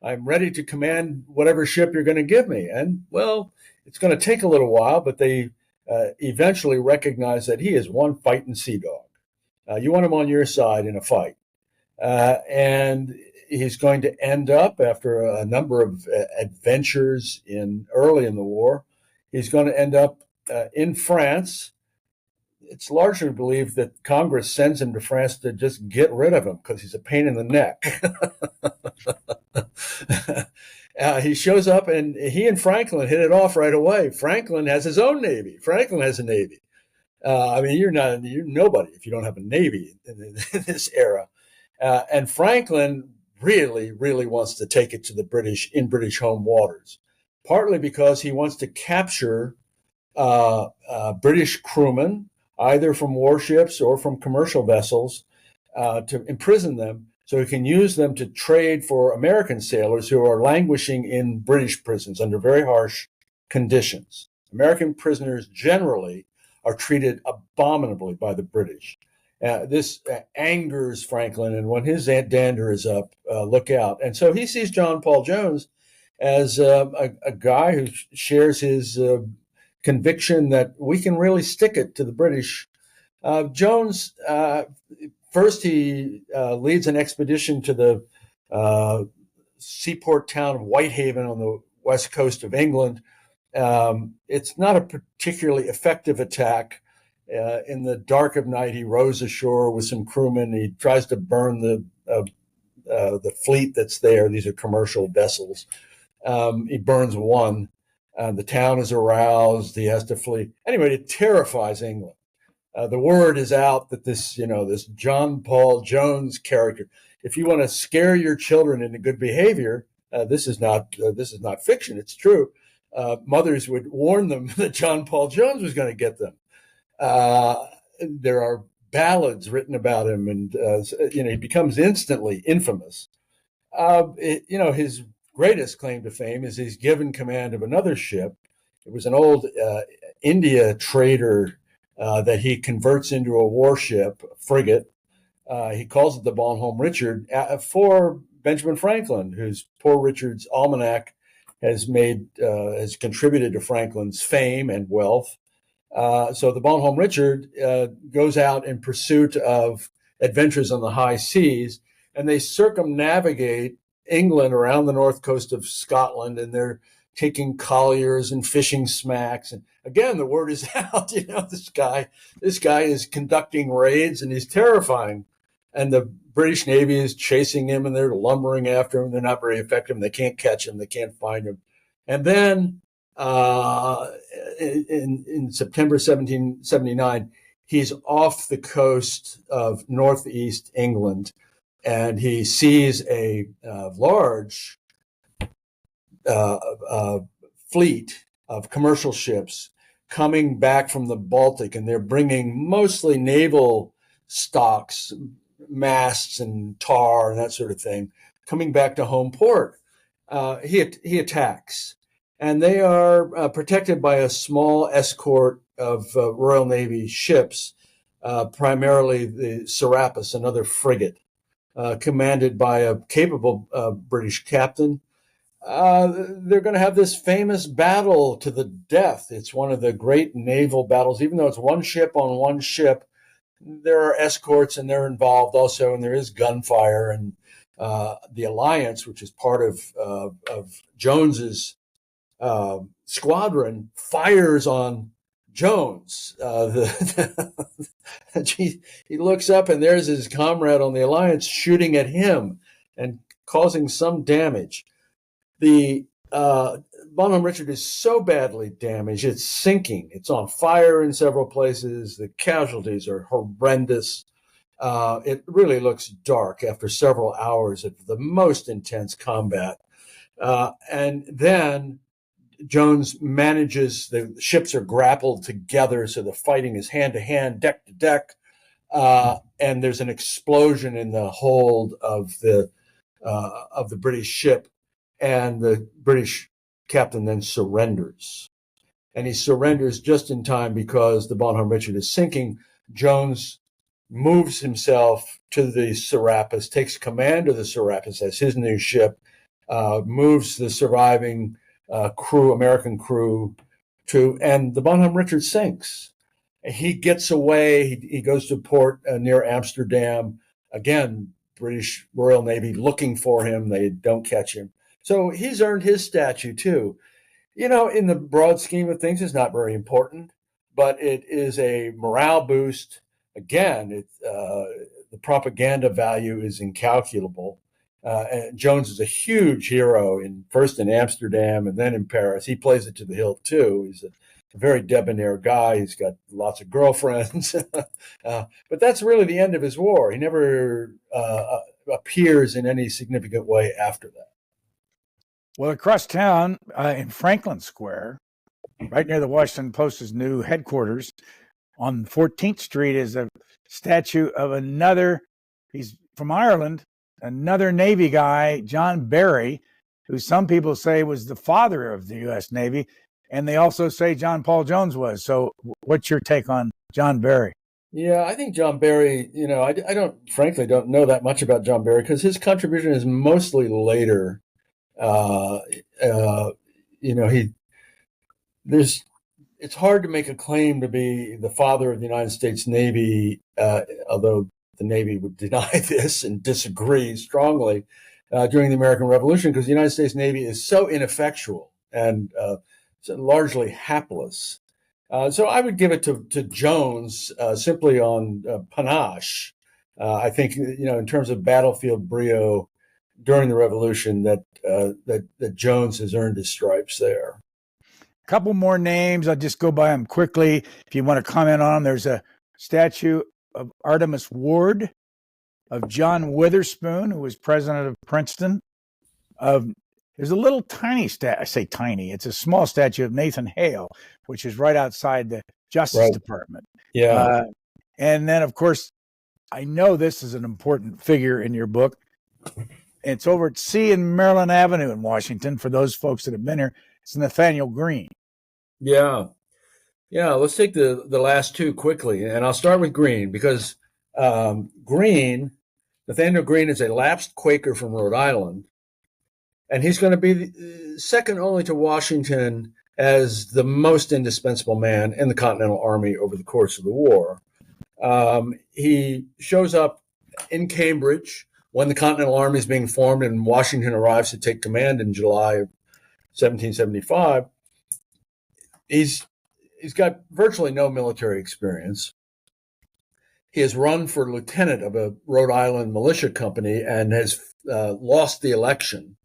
I'm ready to command whatever ship you're going to give me. And, well, it's going to take a little while, but they eventually recognize that he is one fighting sea dog. You want him on your side in a fight. And he's going to end up, after a number of adventures early in the war, he's going to end up in France. It's largely believed that Congress sends him to France to just get rid of him because he's a pain in the neck. He shows up, and he and Franklin hit it off right away. Franklin has his own navy. Franklin has a navy. You're nobody if you don't have a navy in this era. And Franklin really, really wants to take it to the British home waters, partly because he wants to capture British crewmen, either from warships or from commercial vessels, to imprison them so he can use them to trade for American sailors who are languishing in British prisons under very harsh conditions. American prisoners generally are treated abominably by the British. This angers Franklin, and when his dander is up, look out. And so he sees John Paul Jones as a guy who shares his conviction that we can really stick it to the British. Jones, first he leads an expedition to the seaport town of Whitehaven on the west coast of England. It's not a particularly effective attack. In the dark of night, he rows ashore with some crewmen. He tries to burn the fleet that's there. These are commercial vessels. He burns one. The town is aroused. He has to flee. Anyway, it terrifies England. The word is out that this John Paul Jones character, if you want to scare your children into good behavior, this is not fiction. It's true. Mothers would warn them that John Paul Jones was going to get them. There are ballads written about him, and he becomes instantly infamous. His greatest claim to fame is he's given command of another ship. It was an old India trader that he converts into a warship, a frigate. He calls it the Bonhomme Richard for Benjamin Franklin, whose Poor Richard's Almanac has contributed to Franklin's fame and wealth. So the Bonhomme Richard goes out in pursuit of adventures on the high seas, and they circumnavigate England around the north coast of Scotland, and they're taking colliers and fishing smacks. And again, the word is out. This guy is conducting raids, and he's terrifying. And the British Navy is chasing him, and they're lumbering after him. They're not very effective. They can't catch him. They can't find him. And then in September 1779, he's off the coast of northeast England, and he sees a large fleet of commercial ships coming back from the Baltic, and they're bringing mostly naval stocks, masts and tar and that sort of thing, coming back to home port. He attacks, and they are protected by a small escort of Royal Navy ships, primarily the Serapis, another frigate, commanded by a capable British captain. They're going to have this famous battle to the death. It's one of the great naval battles. Even though it's one ship on one ship, there are escorts, and they're involved also, and there is gunfire. And the Alliance, which is part of Jones's squadron, fires on Jones. He looks up, and there's his comrade on the Alliance shooting at him and causing some damage. The Bonhomme Richard is so badly damaged, it's sinking. It's on fire in several places. The casualties are horrendous. It really looks dark after several hours of the most intense combat. And then Jones manages, the ships are grappled together, so the fighting is hand-to-hand, deck-to-deck, and there's an explosion in the hold of the British ship, and the British captain then surrenders. And he surrenders just in time because the Bonhomme Richard is sinking. Jones moves himself to the Serapis, takes command of the Serapis as his new ship, moves the surviving American crew and the Bonhomme Richard sinks. He gets away. He goes to port near Amsterdam. Again, British Royal Navy looking for him. They don't catch him. So he's earned his statue too. In the broad scheme of things, it's not very important, but it is a morale boost. Again, the propaganda value is incalculable. And Jones is a huge hero first in Amsterdam and then in Paris. He plays it to the hilt too. He's a very debonair guy. He's got lots of girlfriends. But that's really the end of his war. He never appears in any significant way after that. Well, across town in Franklin Square, right near the Washington Post's new headquarters, on 14th Street is a statue of he's from Ireland, another Navy guy, John Barry, who some people say was the father of the U.S. Navy. And they also say John Paul Jones was. So what's your take on John Barry? Yeah, I think John Barry, I frankly don't know that much about John Barry because his contribution is mostly later. It's hard to make a claim to be the father of the United States Navy, although the Navy would deny this and disagree strongly during the American Revolution because the United States Navy is so ineffectual and largely hapless. So I would give it to Jones simply on panache. I think, in terms of battlefield brio during the Revolution, that Jones has earned his stripes there. A couple more names. I'll just go by them quickly. If you want to comment on them, there's a statue of Artemus Ward, of John Witherspoon, who was president of Princeton. There's a little tiny I say tiny. It's a small statue of Nathan Hale, which is right outside the Justice Department. Yeah. And then, of course, I know this is an important figure in your book. It's over at C and Maryland Avenue in Washington. For those folks that have been here, it's Nathanael Greene. Yeah. Let's take the last two quickly. And I'll start with Greene because Nathanael Greene is a lapsed Quaker from Rhode Island. And he's going to be second only to Washington as the most indispensable man in the Continental Army over the course of the war. He shows up in Cambridge when the Continental Army is being formed and Washington arrives to take command in July of 1775. He's got virtually no military experience. He has run for lieutenant of a Rhode Island militia company and has lost the election.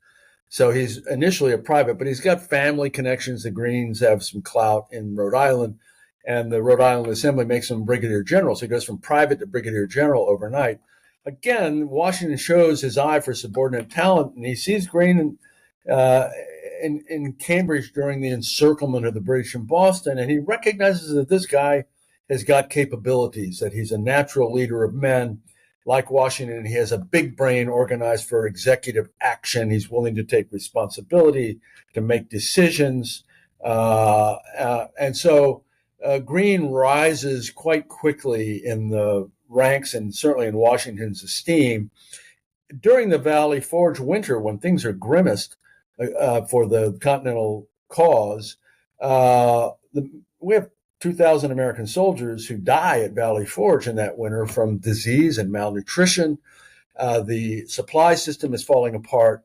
So he's initially a private, but he's got family connections. The Greenes have some clout in Rhode Island, and the Rhode Island Assembly makes him brigadier general. So he goes from private to brigadier general overnight. Again, Washington shows his eye for subordinate talent, and he sees Greene in Cambridge during the encirclement of the British in Boston, and he recognizes that this guy has got capabilities, that he's a natural leader of men. Like Washington, he has a big brain organized for executive action. He's willing to take responsibility, to make decisions. And so Greene rises quite quickly in the ranks and certainly in Washington's esteem. During the Valley Forge winter, when things are grimmest for the Continental cause, we have 2,000 American soldiers who die at Valley Forge in that winter from disease and malnutrition. The supply system is falling apart.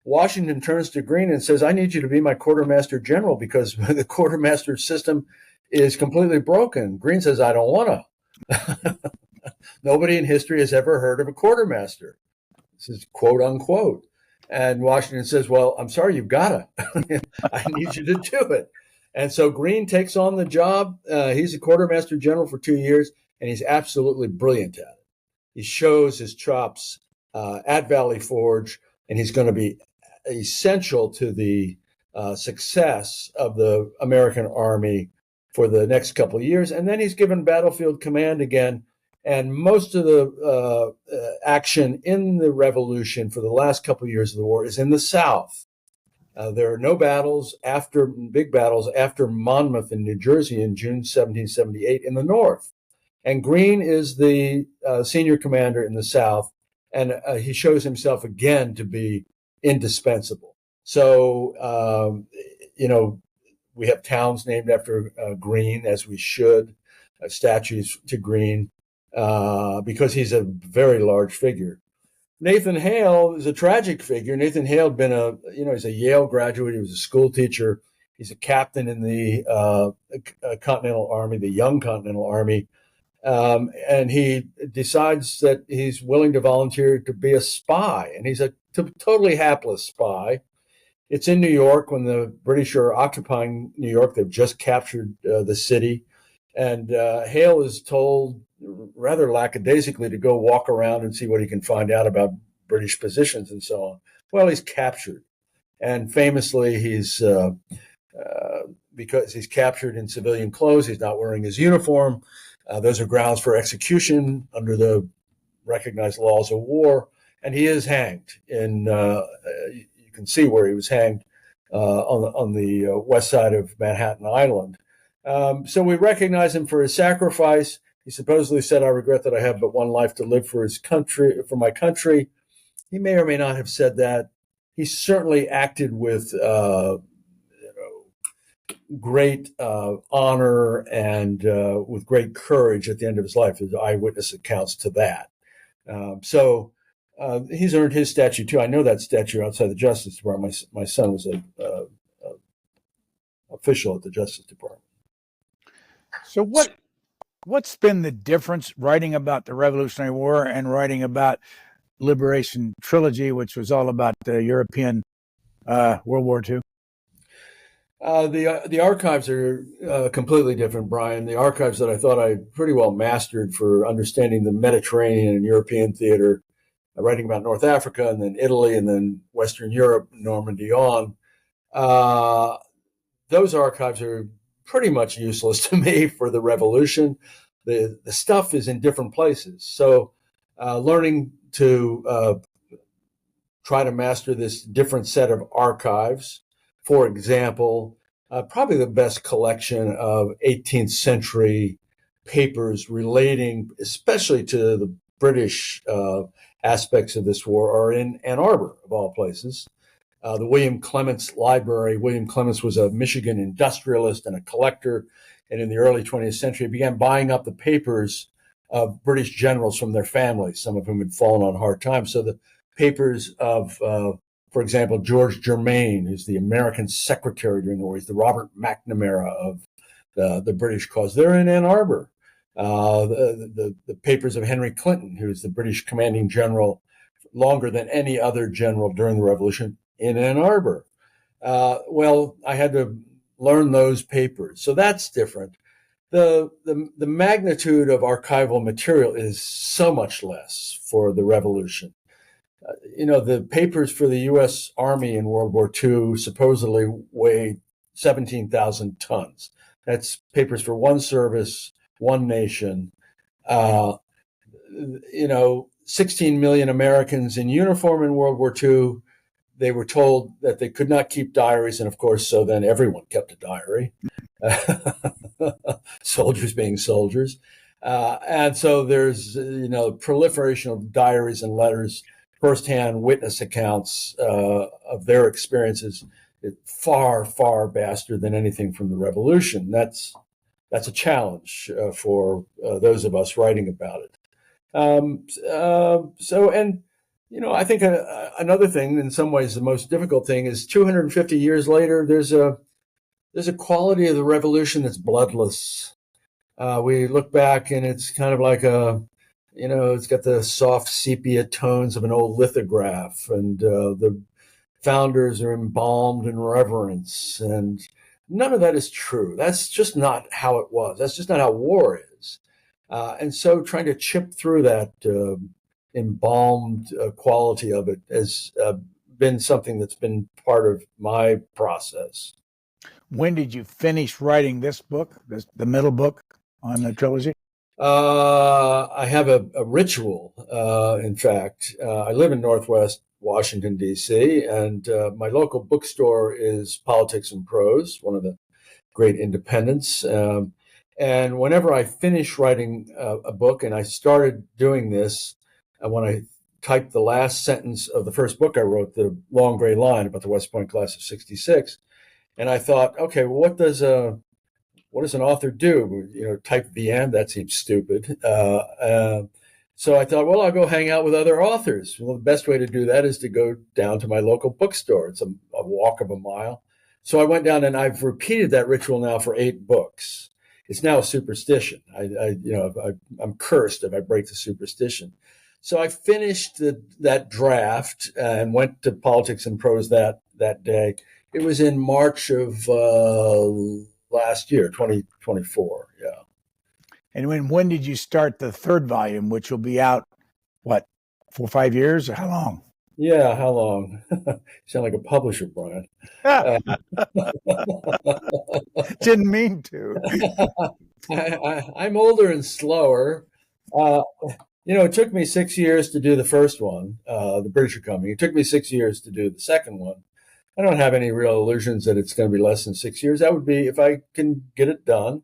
Washington turns to Greene and says, I need you to be my quartermaster general because the quartermaster system is completely broken. Greene says, I don't want to. Nobody in history has ever heard of a quartermaster. This is quote unquote. And Washington says, well, I'm sorry, you've got to. I need you to do it. And so Greene takes on the job. He's a quartermaster general for 2 years, and he's absolutely brilliant at it. He shows his chops at Valley Forge, and he's going to be essential to the success of the American Army for the next couple of years. And then he's given battlefield command again. And most of the action in the Revolution for the last couple of years of the war is in the South. There are no big battles after Monmouth in New Jersey in June 1778 in the North. And Greene is the senior commander in the South, and he shows himself again to be indispensable. So, we have towns named after Greene, as we should, statues to Greene, because he's a very large figure. Nathan Hale is a tragic figure. Nathan Hale had been he's a Yale graduate. He was a school teacher. He's a captain in the Continental Army, the young Continental Army. And he decides that he's willing to volunteer to be a spy. And he's a totally hapless spy. It's in New York when the British are occupying New York. They've just captured the city. And Hale is told rather lackadaisically to go walk around and see what he can find out about British positions and so on. Well, he's captured. And famously, because he's captured in civilian clothes, he's not wearing his uniform. Those are grounds for execution under the recognized laws of war. And he is hanged. You can see where he was hanged on the west side of Manhattan Island. So we recognize him for his sacrifice. He supposedly said, "I regret that I have but one life to live for my country." He may or may not have said that. He certainly acted with great honor and with great courage at the end of his life. There's eyewitness accounts to that. So he's earned his statue too. I know that statue outside the Justice Department. My son was an official at the Justice Department. So what's been the difference writing about the Revolutionary War and writing about Liberation Trilogy, which was all about the European World War II? The archives are completely different, Brian. The archives that I thought I pretty well mastered for understanding the Mediterranean and European theater, writing about North Africa and then Italy and then Western Europe, Normandy on. Those archives are pretty much useless to me for the Revolution. The stuff is in different places. So learning to try to master this different set of archives. For example, probably the best collection of 18th century papers relating especially to the British aspects of this war are in Ann Arbor, of all places. The William Clements Library. William Clements was a Michigan industrialist and a collector, and in the early 20th century began buying up the papers of British generals from their families, some of whom had fallen on hard times. So the papers of, for example, George Germain, who's the American secretary during the war. He's the Robert McNamara of the British cause. They're in Ann Arbor. The papers of Henry Clinton, who's the British commanding general longer than any other general during the Revolution, in Ann Arbor. Well, I had to learn those papers. So that's different. The magnitude of archival material is so much less for the Revolution. The papers for the U.S. Army in World War II supposedly weighed 17,000 tons. That's papers for one service, one nation. 16 million Americans in uniform in World War II. They were told that they could not keep diaries. And of course, so then everyone kept a diary, soldiers being soldiers. And so there's, proliferation of diaries and letters, firsthand witness accounts of their experiences, far, far vaster than anything from the Revolution. That's a challenge for those of us writing about it. I think another thing, in some ways, the most difficult thing is 250 years later, there's a quality of the Revolution that's bloodless. We look back and it's kind of like it's got the soft sepia tones of an old lithograph, and the founders are embalmed in reverence. And none of that is true. That's just not how it was. That's just not how war is. And so trying to chip through that embalmed quality of it has been something that's been part of my process. When did you finish writing this book, the middle book on the trilogy? I have a ritual, in fact. I live in Northwest Washington, D.C., and my local bookstore is Politics and Prose, one of the great independents. And whenever I finish writing a book, and I started doing this when I typed the last sentence of the first book I wrote, The Long Gray Line, about the West Point class of '66, and I thought, okay, well, what does an author do? Type the end? That seems stupid. So I thought, well, I'll go hang out with other authors. Well, the best way to do that is to go down to my local bookstore. It's a walk of a mile. So I went down, and I've repeated that ritual now for 8 books. It's now a superstition. I'm cursed if I break the superstition. So I finished that draft and went to Politics and Prose that day. It was in March of last year, 2024. Yeah. And when did you start the third volume, which will be out, what, 4 or 5 years? Or how long? Yeah, how long? You sound like a publisher, Brian. Didn't mean to. I'm older and slower. It took me 6 years to do the first one, The British Are Coming. It took me 6 years to do the second one. I don't have any real illusions that it's going to be less than 6 years. That would be, if I can get it done,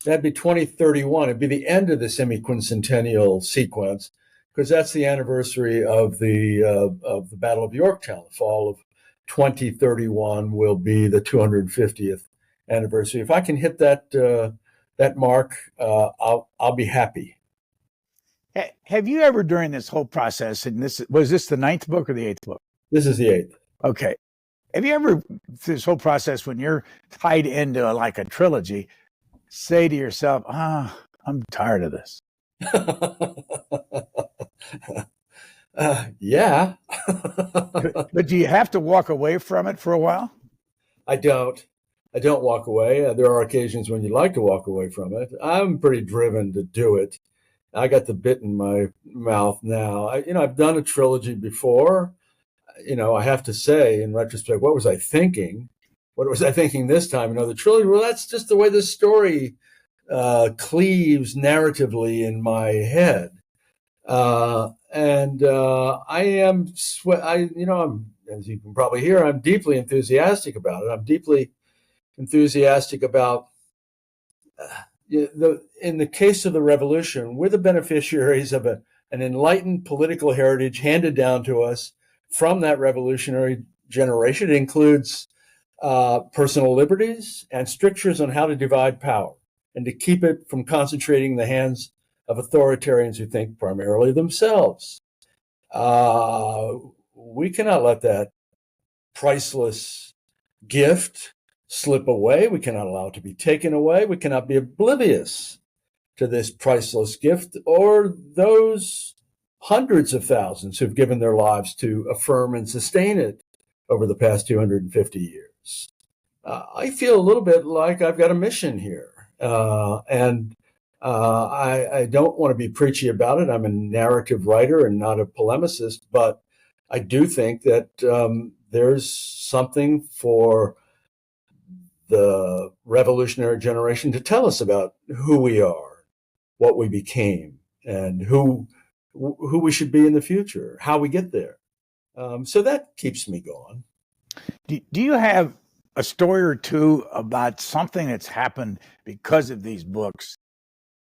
that'd be 2031. It'd be the end of the semi-quincentennial sequence, because that's the anniversary of the Battle of Yorktown. The fall of 2031 will be the 250th anniversary. If I can hit that mark, I'll be happy. Have you ever, during this whole process, and was this the 9th book or the 8th book? This is the 8th. Okay. Have you ever, this whole process, when you're tied into like a trilogy, say to yourself, I'm tired of this? Yeah. But do you have to walk away from it for a while? I don't walk away. There are occasions when you like to walk away from it. I'm pretty driven to do it. I got the bit in my mouth now. I've done a trilogy before. I have to say, in retrospect, what was I thinking? What was I thinking this time? The trilogy, well, that's just the way the story cleaves narratively in my head. I am, I'm, as you can probably hear, I'm deeply enthusiastic about it. I'm deeply enthusiastic about in the case of the revolution, we're the beneficiaries of an enlightened political heritage handed down to us from that revolutionary generation. It includes personal liberties and strictures on how to divide power and to keep it from concentrating in the hands of authoritarians who think primarily themselves. We cannot let that priceless gift slip away. We cannot allow it to be taken away. We cannot be oblivious to this priceless gift or those hundreds of thousands who've given their lives to affirm and sustain it over the past 250 years. I feel a little bit like I've got a mission here. I don't want to be preachy about it. I'm a narrative writer and not a polemicist, but I do think that there's something for the revolutionary generation to tell us about who we are, what we became, and who we should be in the future, how we get there. So that keeps me going. Do you have a story or two about something that's happened because of these books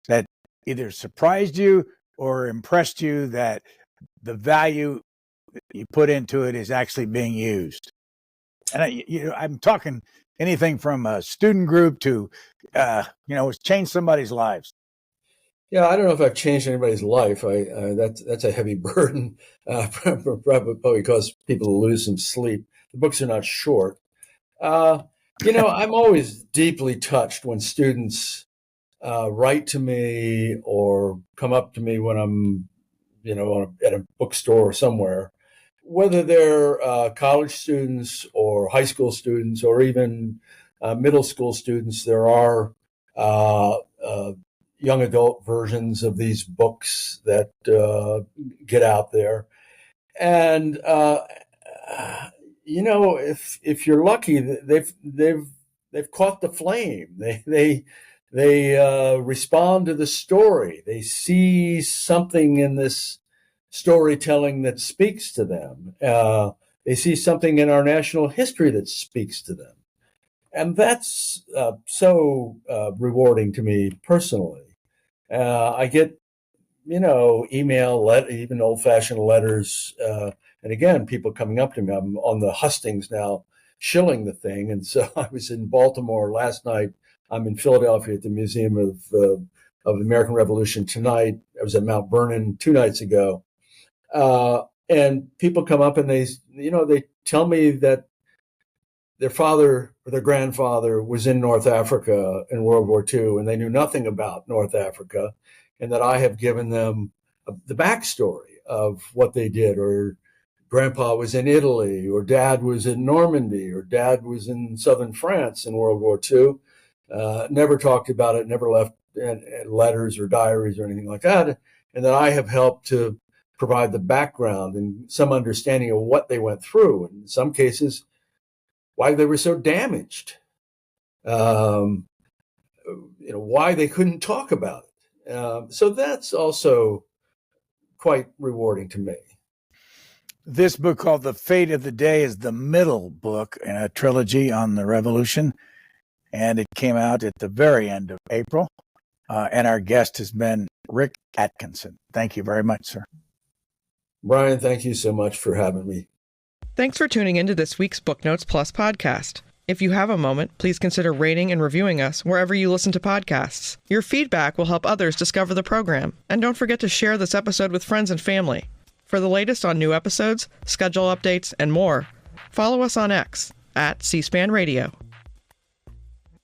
that either surprised you or impressed you, that the value you put into it is actually being used? And I'm talking anything from a student group to, it's changed somebody's lives. Yeah, I don't know if I've changed anybody's life. That's a heavy burden, probably cause people to lose some sleep. The books are not short. I'm always deeply touched when students write to me or come up to me when I'm, at a bookstore or somewhere, whether they're college students or high school students or even middle school students. There are young adult versions of these books that get out there. And, if you're lucky, they've caught the flame. They respond to the story. They see something in this storytelling that speaks to them. They see something in our national history that speaks to them. And that's so rewarding to me personally. I get, email, even old-fashioned letters. And again, people coming up to me. I'm on the hustings now, shilling the thing. And so I was in Baltimore last night. I'm in Philadelphia at the Museum of the American Revolution tonight. I was at Mount Vernon 2 nights ago. And people come up and they tell me that their father or their grandfather was in North Africa in World War II, and they knew nothing about North Africa, and that I have given them the backstory of what they did, or grandpa was in Italy, or dad was in Normandy, or dad was in southern France in World War II. Never talked about it, never left letters or diaries or anything like that, and that I have helped to provide the background and some understanding of what they went through, and in some cases, why they were so damaged, why they couldn't talk about it. So that's also quite rewarding to me. This book, called The Fate of the Day, is the middle book in a trilogy on the Revolution, and it came out at the very end of April. And our guest has been Rick Atkinson. Thank you very much, sir. Brian, thank you so much for having me. Thanks for tuning into this week's Booknotes Plus podcast. If you have a moment, please consider rating and reviewing us wherever you listen to podcasts. Your feedback will help others discover the program. And don't forget to share this episode with friends and family. For the latest on new episodes, schedule updates, and more, follow us on X @C-SPAN Radio.